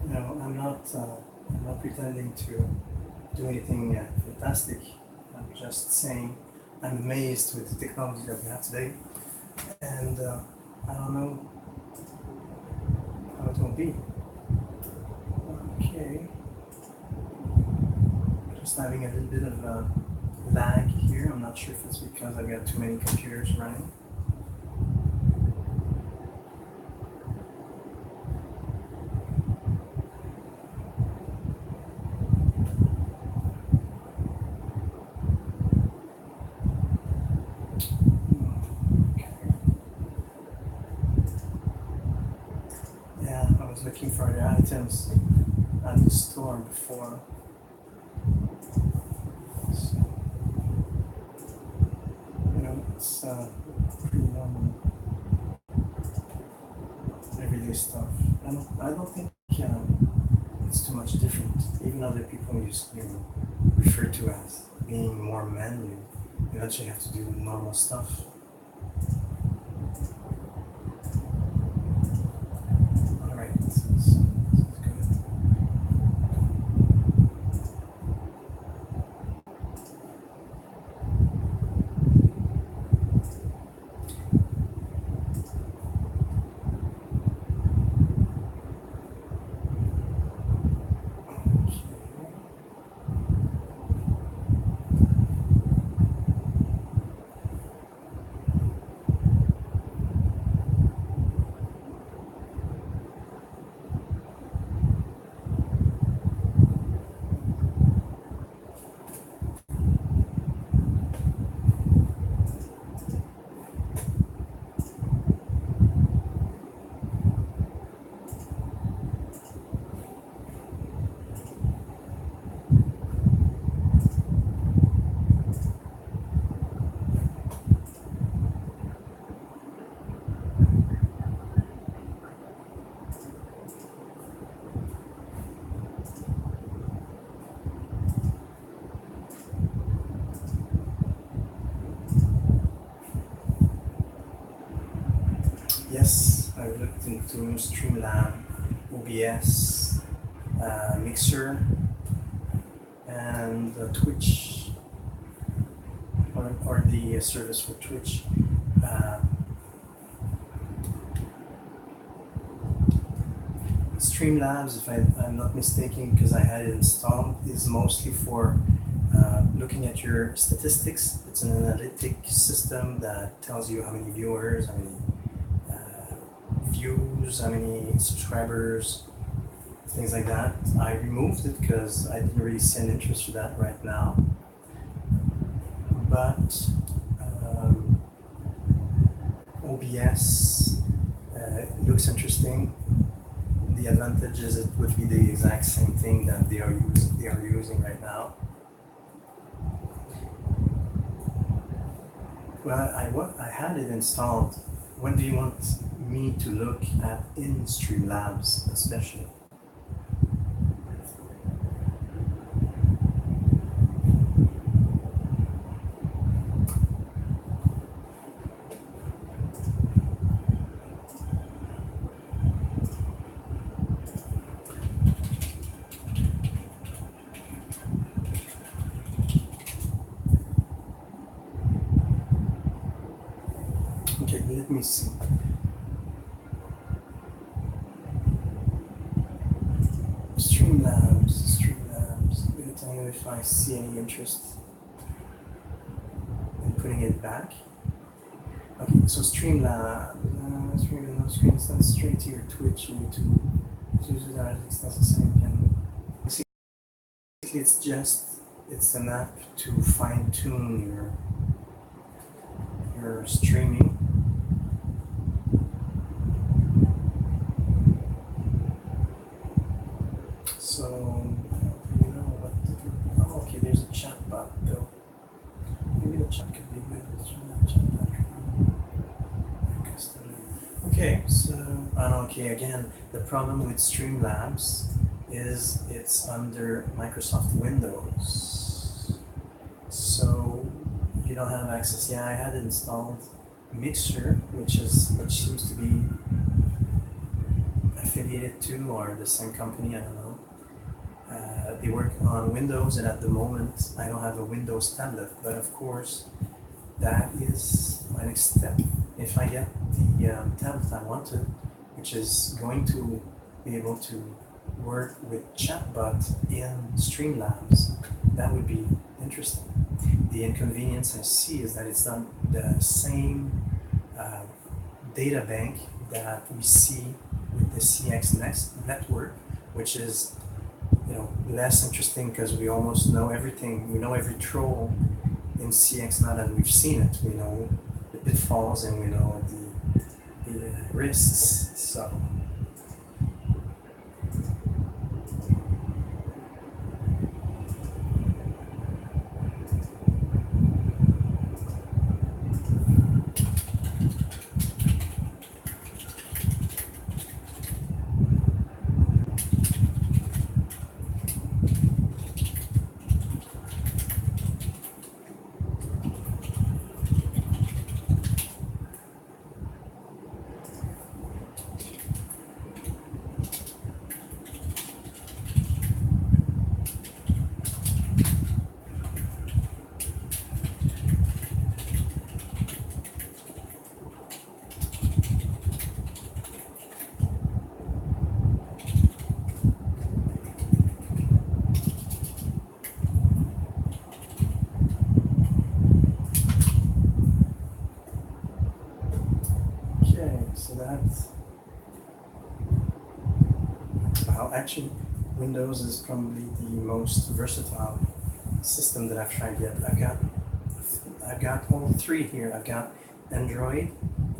[SPEAKER 1] you know, I'm not pretending to do anything fantastic. I'm just saying I'm amazed with the technology that we have today, and I don't know how it will be. Okay, just having a little bit of lag here. I'm not sure if it's because I've got too many computers running. Yeah, I was looking for the items at the store before. So, you know, it's pretty normal everyday stuff. I don't think it's too much different. Even other people you refer to as being more manual, you actually have to do normal stuff. All right, this is good. Yes, I looked into Streamlabs, OBS, Mixer, and Twitch, or the service for Twitch. Streamlabs, if I'm not mistaken, because I had it installed, is mostly for looking at your statistics. It's an analytic system that tells you how many viewers, how many views, how many subscribers, things like that. I removed it because I didn't really see an interest for that right now. But OBS looks interesting. The advantage is it would be the exact same thing that they are using right now. Well, I had it installed. When do you want me to look at in Streamlabs, especially? Okay, let me see. Streamlabs. I'm gonna tell you if I see any interest in putting it back. Okay, so Streamlabs, screen instance straight to your Twitch and YouTube. Basically, it's an app to fine tune your streaming. So, you know what to do. Oh, okay, there's a chat bot though. Okay, again, the problem with Streamlabs is it's under Microsoft Windows. So you don't have access. Yeah, I had installed Mixer, which seems to be affiliated to or the same company, I don't know. They work on Windows, and at the moment I don't have a Windows tablet, but of course that is my next step. If I get the tablet I wanted, which is going to be able to work with chatbot in Streamlabs, that would be interesting. The inconvenience I see is that it's not the same data bank that we see with the CX Next network, which is less interesting because we almost know everything. We know every troll in CX now that we've seen it. We know the pitfalls and we know the risks. So actually, Windows is probably the most versatile system that I've tried yet. I've got all three here. I've got Android.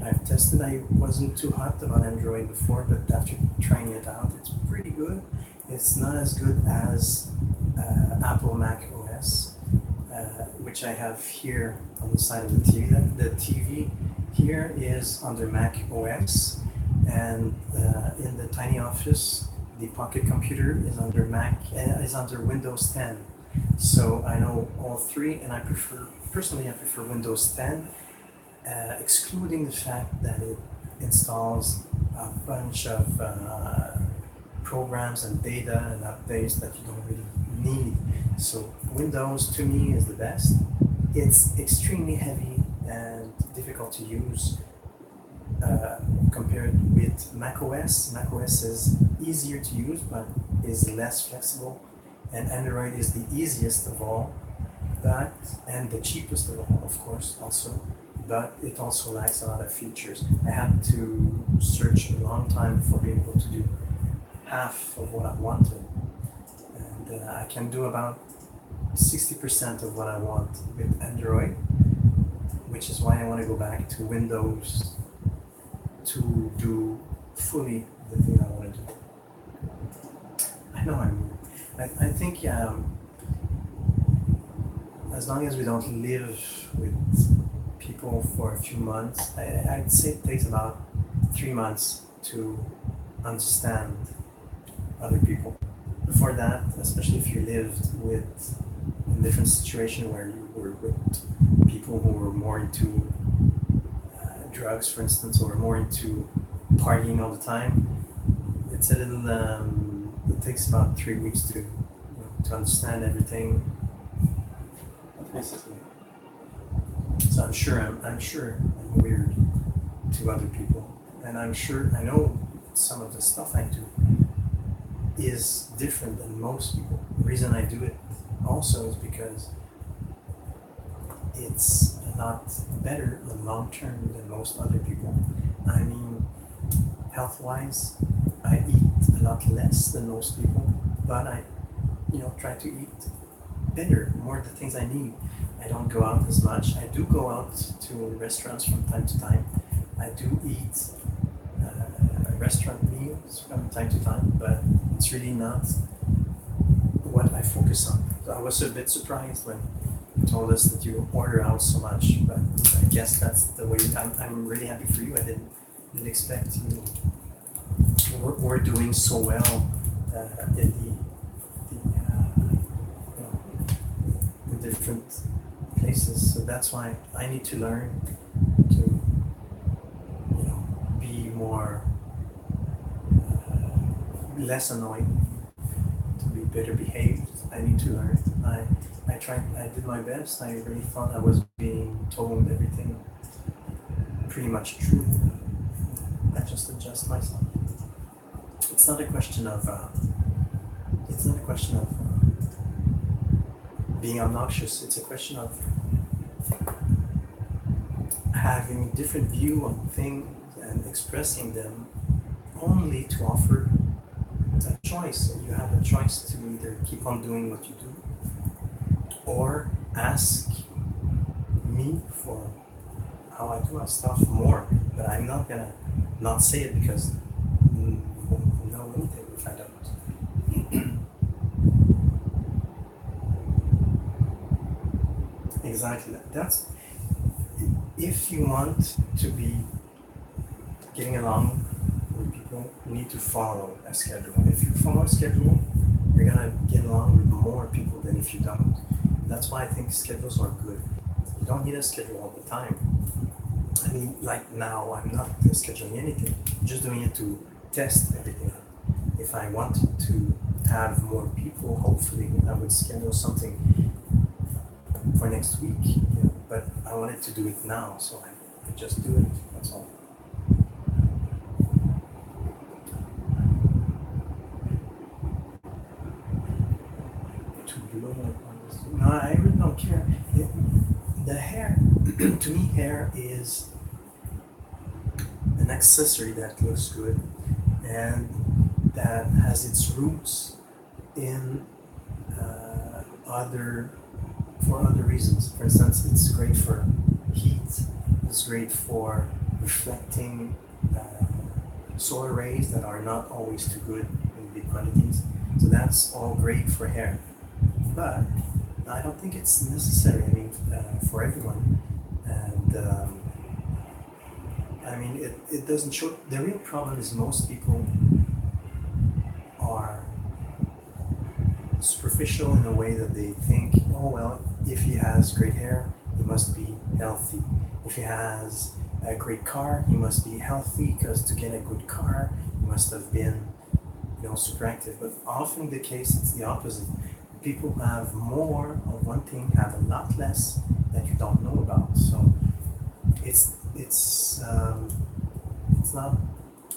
[SPEAKER 1] I've tested. I wasn't too hot about Android before, but after trying it out, it's pretty good. It's not as good as Apple Mac OS, which I have here on the side of the TV. The TV here is under Mac OS, and in the tiny office, the pocket computer is under Windows 10. So I know all three, and I prefer Windows 10, excluding the fact that it installs a bunch of programs and data and updates that you don't really need. So Windows to me is the best. It's extremely heavy and difficult to use compared with macOS. macOS is easier to use but is less flexible, and Android is the easiest of all, and the cheapest of all, of course, also, but it also lacks a lot of features. I had to search a long time before being able to do half of what I wanted, and I can do about 60% of what I want with Android, which is why I want to go back to Windows to do fully the thing I want to do. I know I think as long as we don't live with people for a few months, I'd say it takes about 3 months to understand other people. Before that, especially if you lived in a different situation where you were with people who were more into drugs, for instance, or more into partying all the time, it's a little. It takes about 3 weeks to understand everything. Basically, so I'm sure I'm weird to other people, and I know some of the stuff I do is different than most people. The reason I do it also is because it's a lot better in the long term than most other people. I mean, health-wise, I eat a lot less than most people, but I, try to eat better, more of the things I need. I don't go out as much. I do go out to restaurants from time to time. I do eat restaurant meals from time to time, but it's really not what I focus on. So I was a bit surprised when you told us that you order out so much, but I guess that's the way. I'm really happy for you. I didn't expect you we're doing so well in the different places. So that's why I need to learn to be more less annoying, to be better behaved. I need to learn. I tried. I did my best. I really thought I was being told everything pretty much true. I just adjust myself. It's not a question of. It's not a question of being obnoxious. It's a question of having a different view on things and expressing them only to offer a choice. You have a choice to either keep on doing what you do or ask me for how I do our stuff more. But I'm not gonna not say it because no anything if I don't. Exactly. That's if you want to be getting along with people, you need to follow a schedule. If you follow a schedule, you're gonna get along with more people than if you don't. That's why I think schedules are good. You don't need a schedule all the time. I mean, like now, I'm not scheduling anything. I'm just doing it to test everything out. If I wanted to have more people, hopefully I would schedule something for next week. But I wanted to do it now, so I just do it. That's all. No, I really don't care. The hair, to me, hair is an accessory that looks good and that has its roots in for other reasons. For instance, it's great for heat. It's great for reflecting solar rays that are not always too good in big quantities. So that's all great for hair. But I don't think it's necessary. I mean, for everyone. And I mean, it doesn't show. The real problem is most people are superficial in a way that they think, oh well, if he has great hair, he must be healthy. If he has a great car, he must be healthy because to get a good car, he must have been, super active. But often the case, it's the opposite. People who have more of one thing have a lot less that you don't know about. So it's not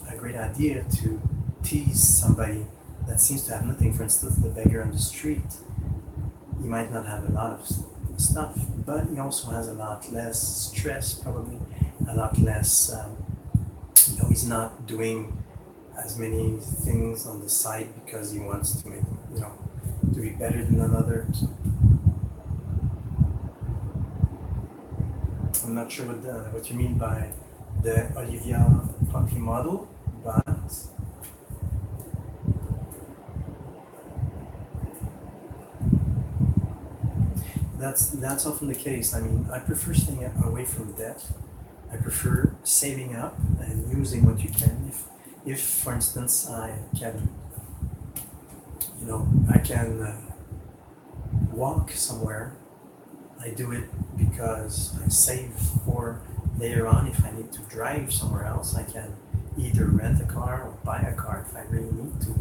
[SPEAKER 1] a great idea to tease somebody that seems to have nothing. For instance, the beggar on the street, he might not have a lot of stuff, but he also has a lot less stress, probably a lot less. He's not doing as many things on the side because he wants to make, to be better than another. So I'm not sure what you mean by the Olivia Poppy model, but that's often the case. I mean, I prefer staying away from debt. I prefer saving up and using what you can. If for instance, I can, I can walk somewhere, I do it because I save for later on. If I need to drive somewhere else, I can either rent a car or buy a car if I really need to.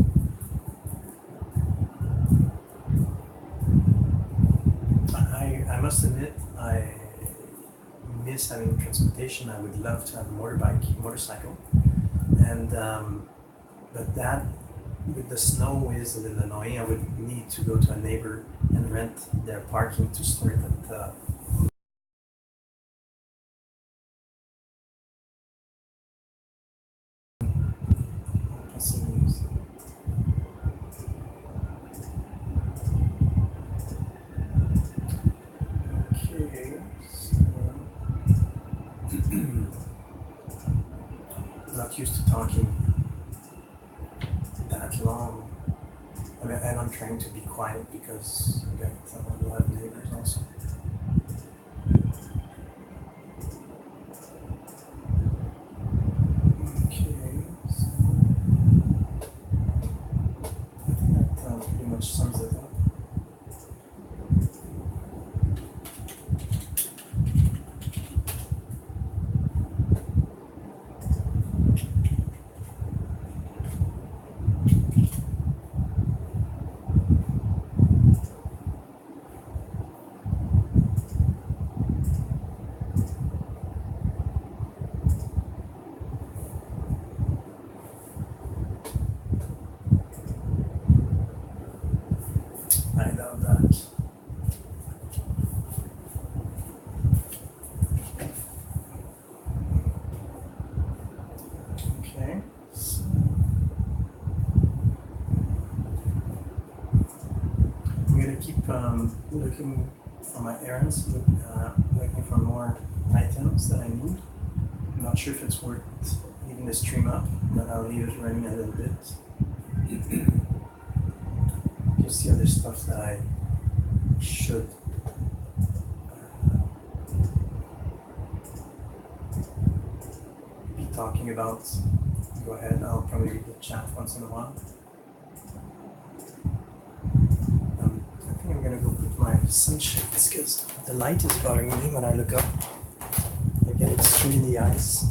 [SPEAKER 1] I must admit, I miss having transportation. I would love to have a motorcycle, and but that with the snow is a little annoying. I would need to go to a neighbor and rent their parking to store it at the not used to talking that long. I mean, and I'm trying to be quiet because I got a lot of neighbors also. Okay. So looking for my errands, looking for more items that I need. I'm not sure if it's worth leaving the stream up, but I'll leave it running a little bit. Just the other stuff that I should be talking about. Go ahead, I'll probably read the chat once in a while. I think I'm gonna go put my sunshades because the light is bothering me when I look up. I get it straight in the eyes.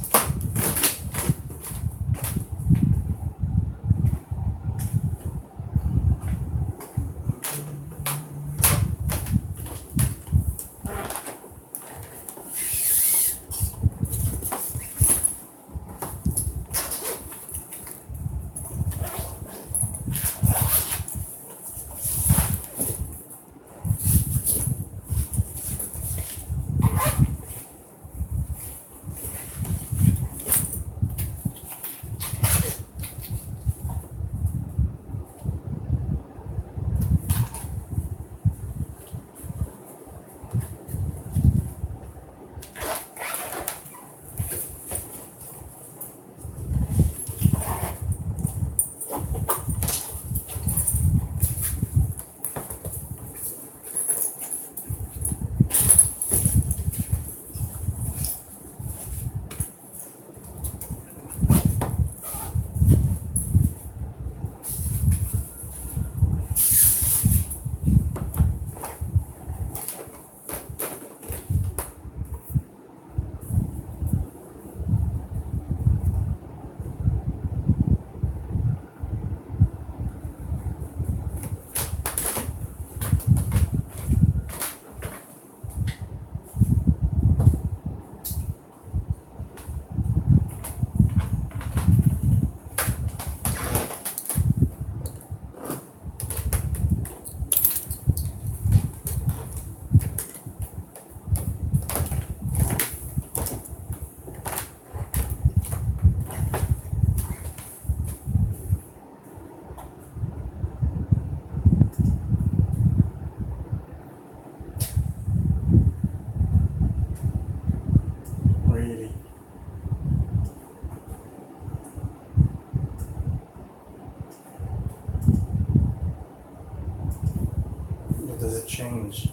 [SPEAKER 1] Change.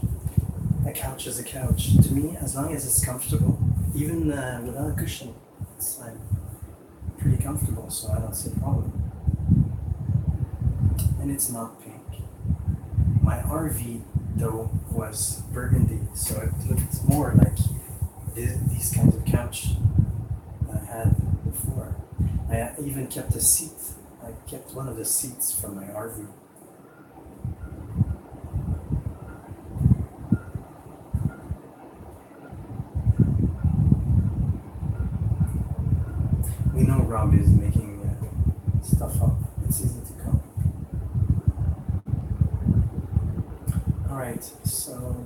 [SPEAKER 1] A couch is a couch. To me, as long as it's comfortable, even without a cushion, it's pretty comfortable, so I don't see a problem. And it's not pink. My RV, though, was burgundy, so it looked more like these kinds of couch I had before. I even kept a seat. I kept one of the seats from my RV. We know Rob is making stuff up. It's easy to come. All right, so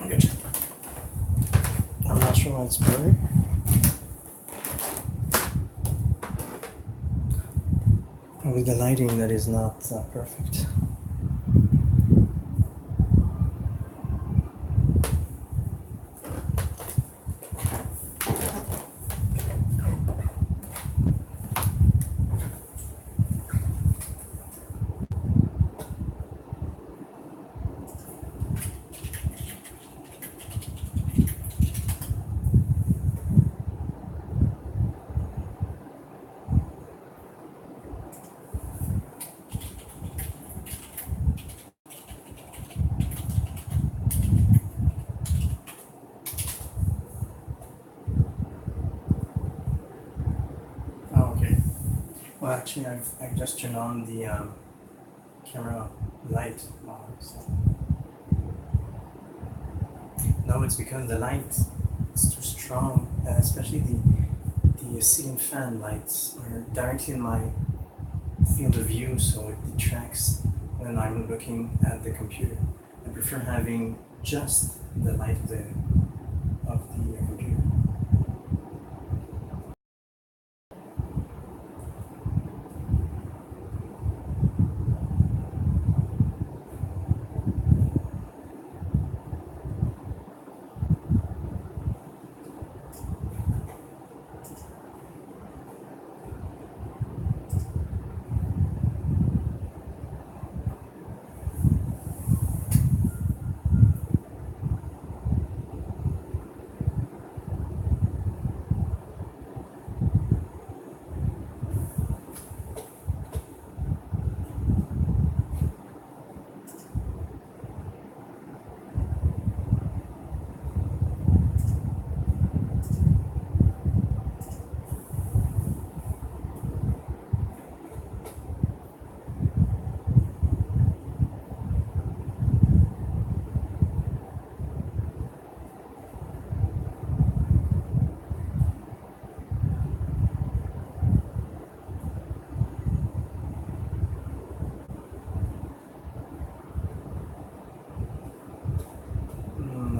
[SPEAKER 1] Good. I'm not sure why it's blurry. With the lighting, that is not perfect. Oh, okay. Well, actually, I just turned on the camera light. So. No, it's because the light is too strong, especially the ceiling fan lights are directly in my field of view, so it detracts when I'm looking at the computer. I prefer having just the light of the computer.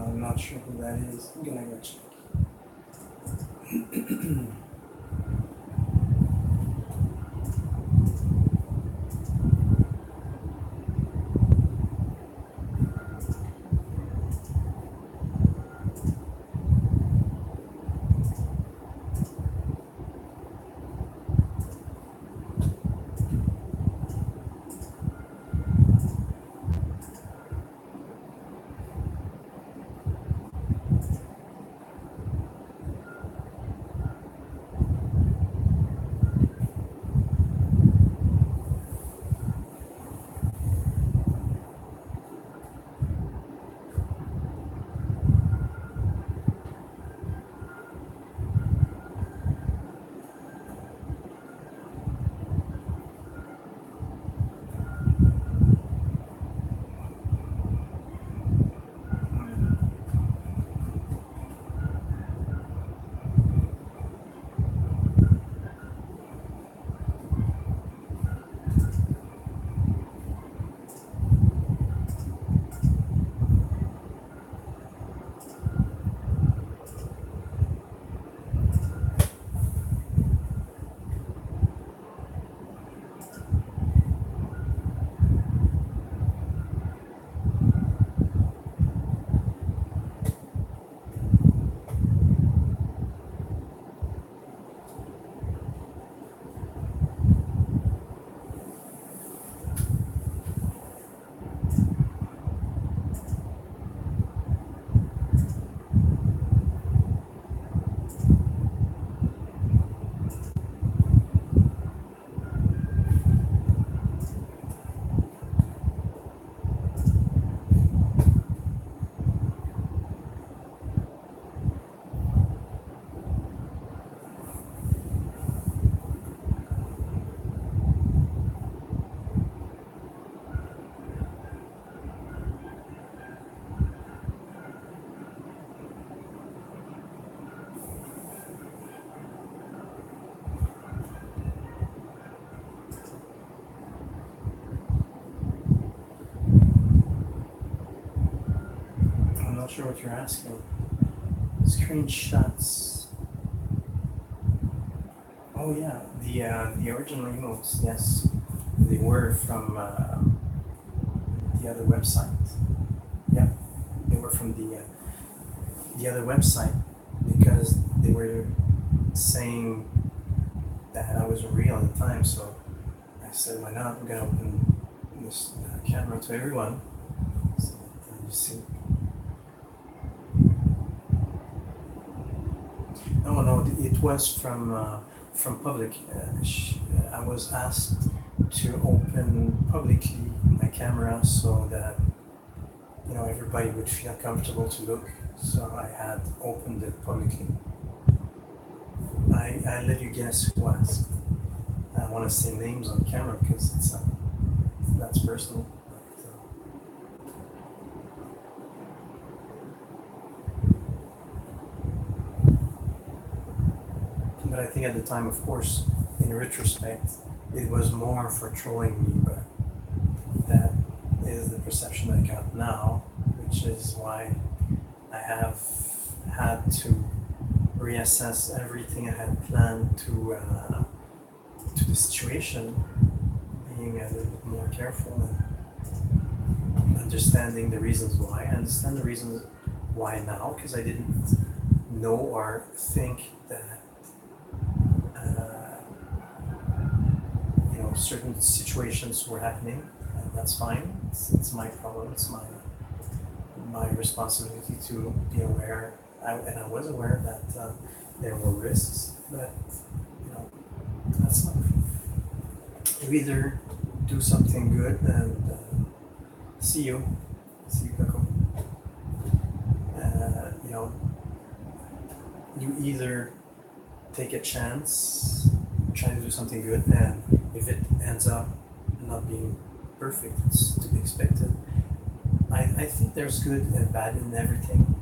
[SPEAKER 1] I'm not sure who that is. I'm gonna go check. not sure what you're asking. Screenshots. Oh yeah, the original emotes. Yes, they were from the other website. Yeah, they were from the other website because they were saying that I wasn't real at the time. So I said, why not? I'm gonna open this camera to everyone. So you see. No, it was from public. I was asked to open publicly my camera so that everybody would feel comfortable to look. So I had opened it publicly. I let you guess who asked. I want to say names on camera because that's personal. But I think at the time, of course, in retrospect, it was more for trolling me, but that is the perception I got now, which is why I have had to reassess everything I had planned to the situation, being a little bit more careful and understanding the reasons why. I understand the reasons why now, because I didn't know or think that certain situations were happening, and that's fine. It's my problem. It's my responsibility to be aware. And I was aware that there were risks, but that's not. You either do something good and see you, Coco. You either take a chance, try to do something good, and if it ends up not being perfect, it's to be expected. I think there's good and bad in everything.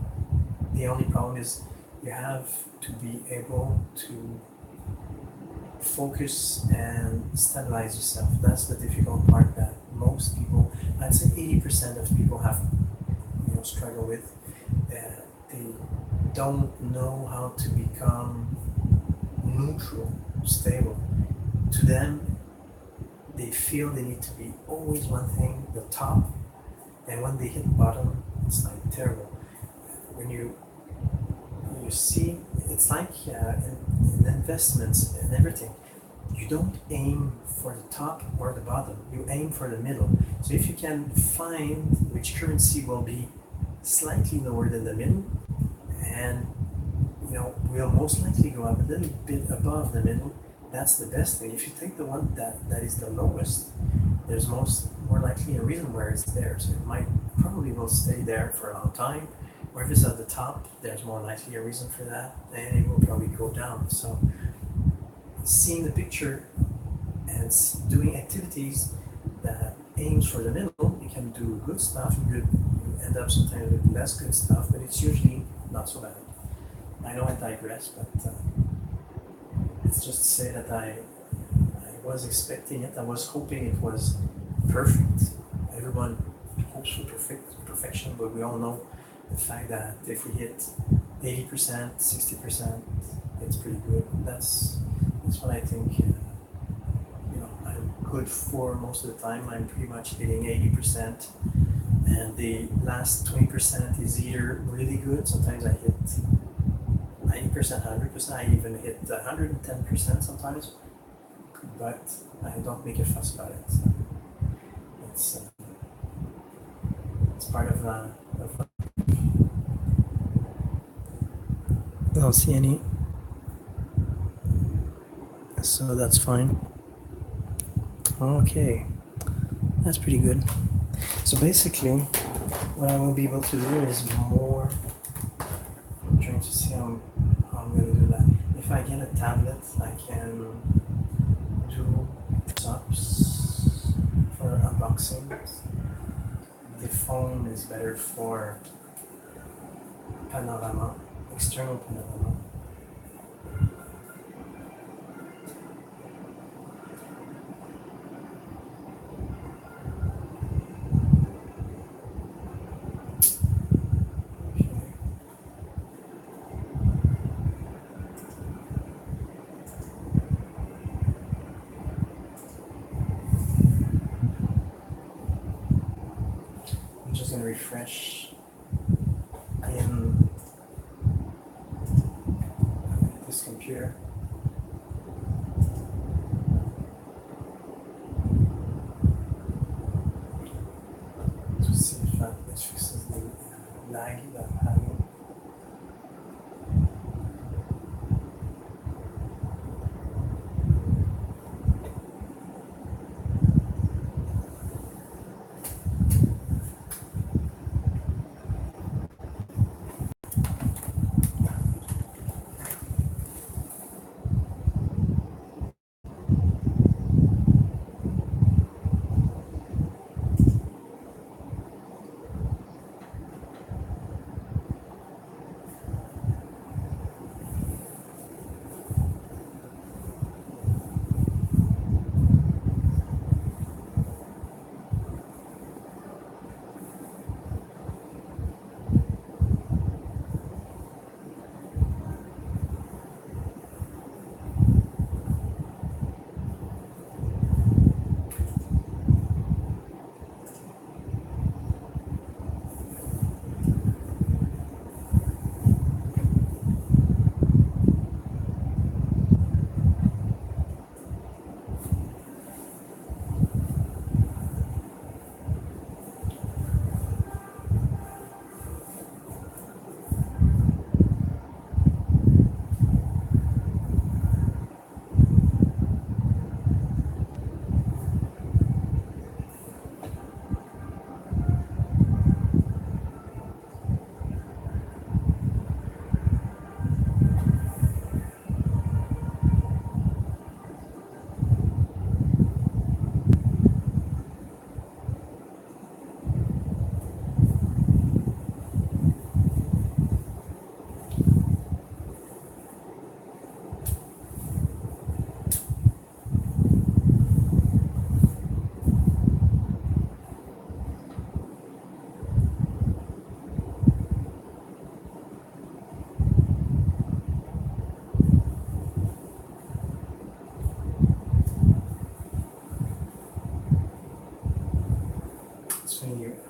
[SPEAKER 1] The only problem is you have to be able to focus and stabilize yourself. That's the difficult part that most people, I'd say 80% of people have struggle with. They don't know how to become neutral, stable. To them, they feel they need to be always one thing, the top, and when they hit bottom, it's like terrible. When you see, it's like in investments and everything, you don't aim for the top or the bottom, you aim for the middle. So if you can find which currency will be slightly lower than the middle, and will most likely go up a little bit above the middle, that's the best thing. If you take the one that is the lowest, there's more likely a reason where it's there. So it probably will stay there for a long time. Or if it's at the top, there's more likely a reason for that, and it will probably go down. So seeing the picture and doing activities that aims for the middle, you can do good stuff. You end up sometimes with less good stuff, but it's usually not so bad. I know I digress, but it's just to say that I was expecting it. I was hoping it was perfect. Everyone hopes for perfection, but we all know the fact that if we hit 80%, 60%, it's pretty good. That's what I think. I'm good for most of the time. I'm pretty much hitting 80%, and the last 20% is either really good. Sometimes I hit 90%, 100%. I even hit 110% sometimes, but I don't make a fuss about it. So it's part of I don't see any, so that's fine. Okay, that's pretty good. So basically, what I will be able to do is more. I'm trying to see how I'm going to do that. If I get a tablet, I can do ups for unboxings. The phone is better for panorama, external panorama. refresh in this computer. To see if it fixes the lag that I'm having.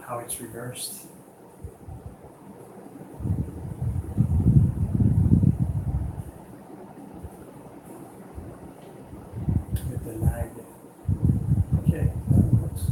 [SPEAKER 1] How it's reversed. With the lag. Okay, that works.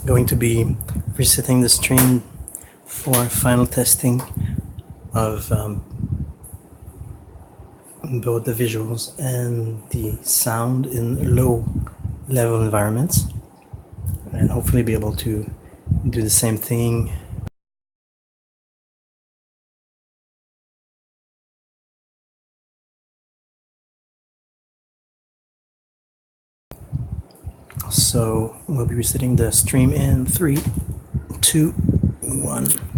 [SPEAKER 1] going to be resetting the stream for final testing of both the visuals and the sound in low level environments, and hopefully be able to do the same thing so we'll be resetting the stream in 3, 2, 1.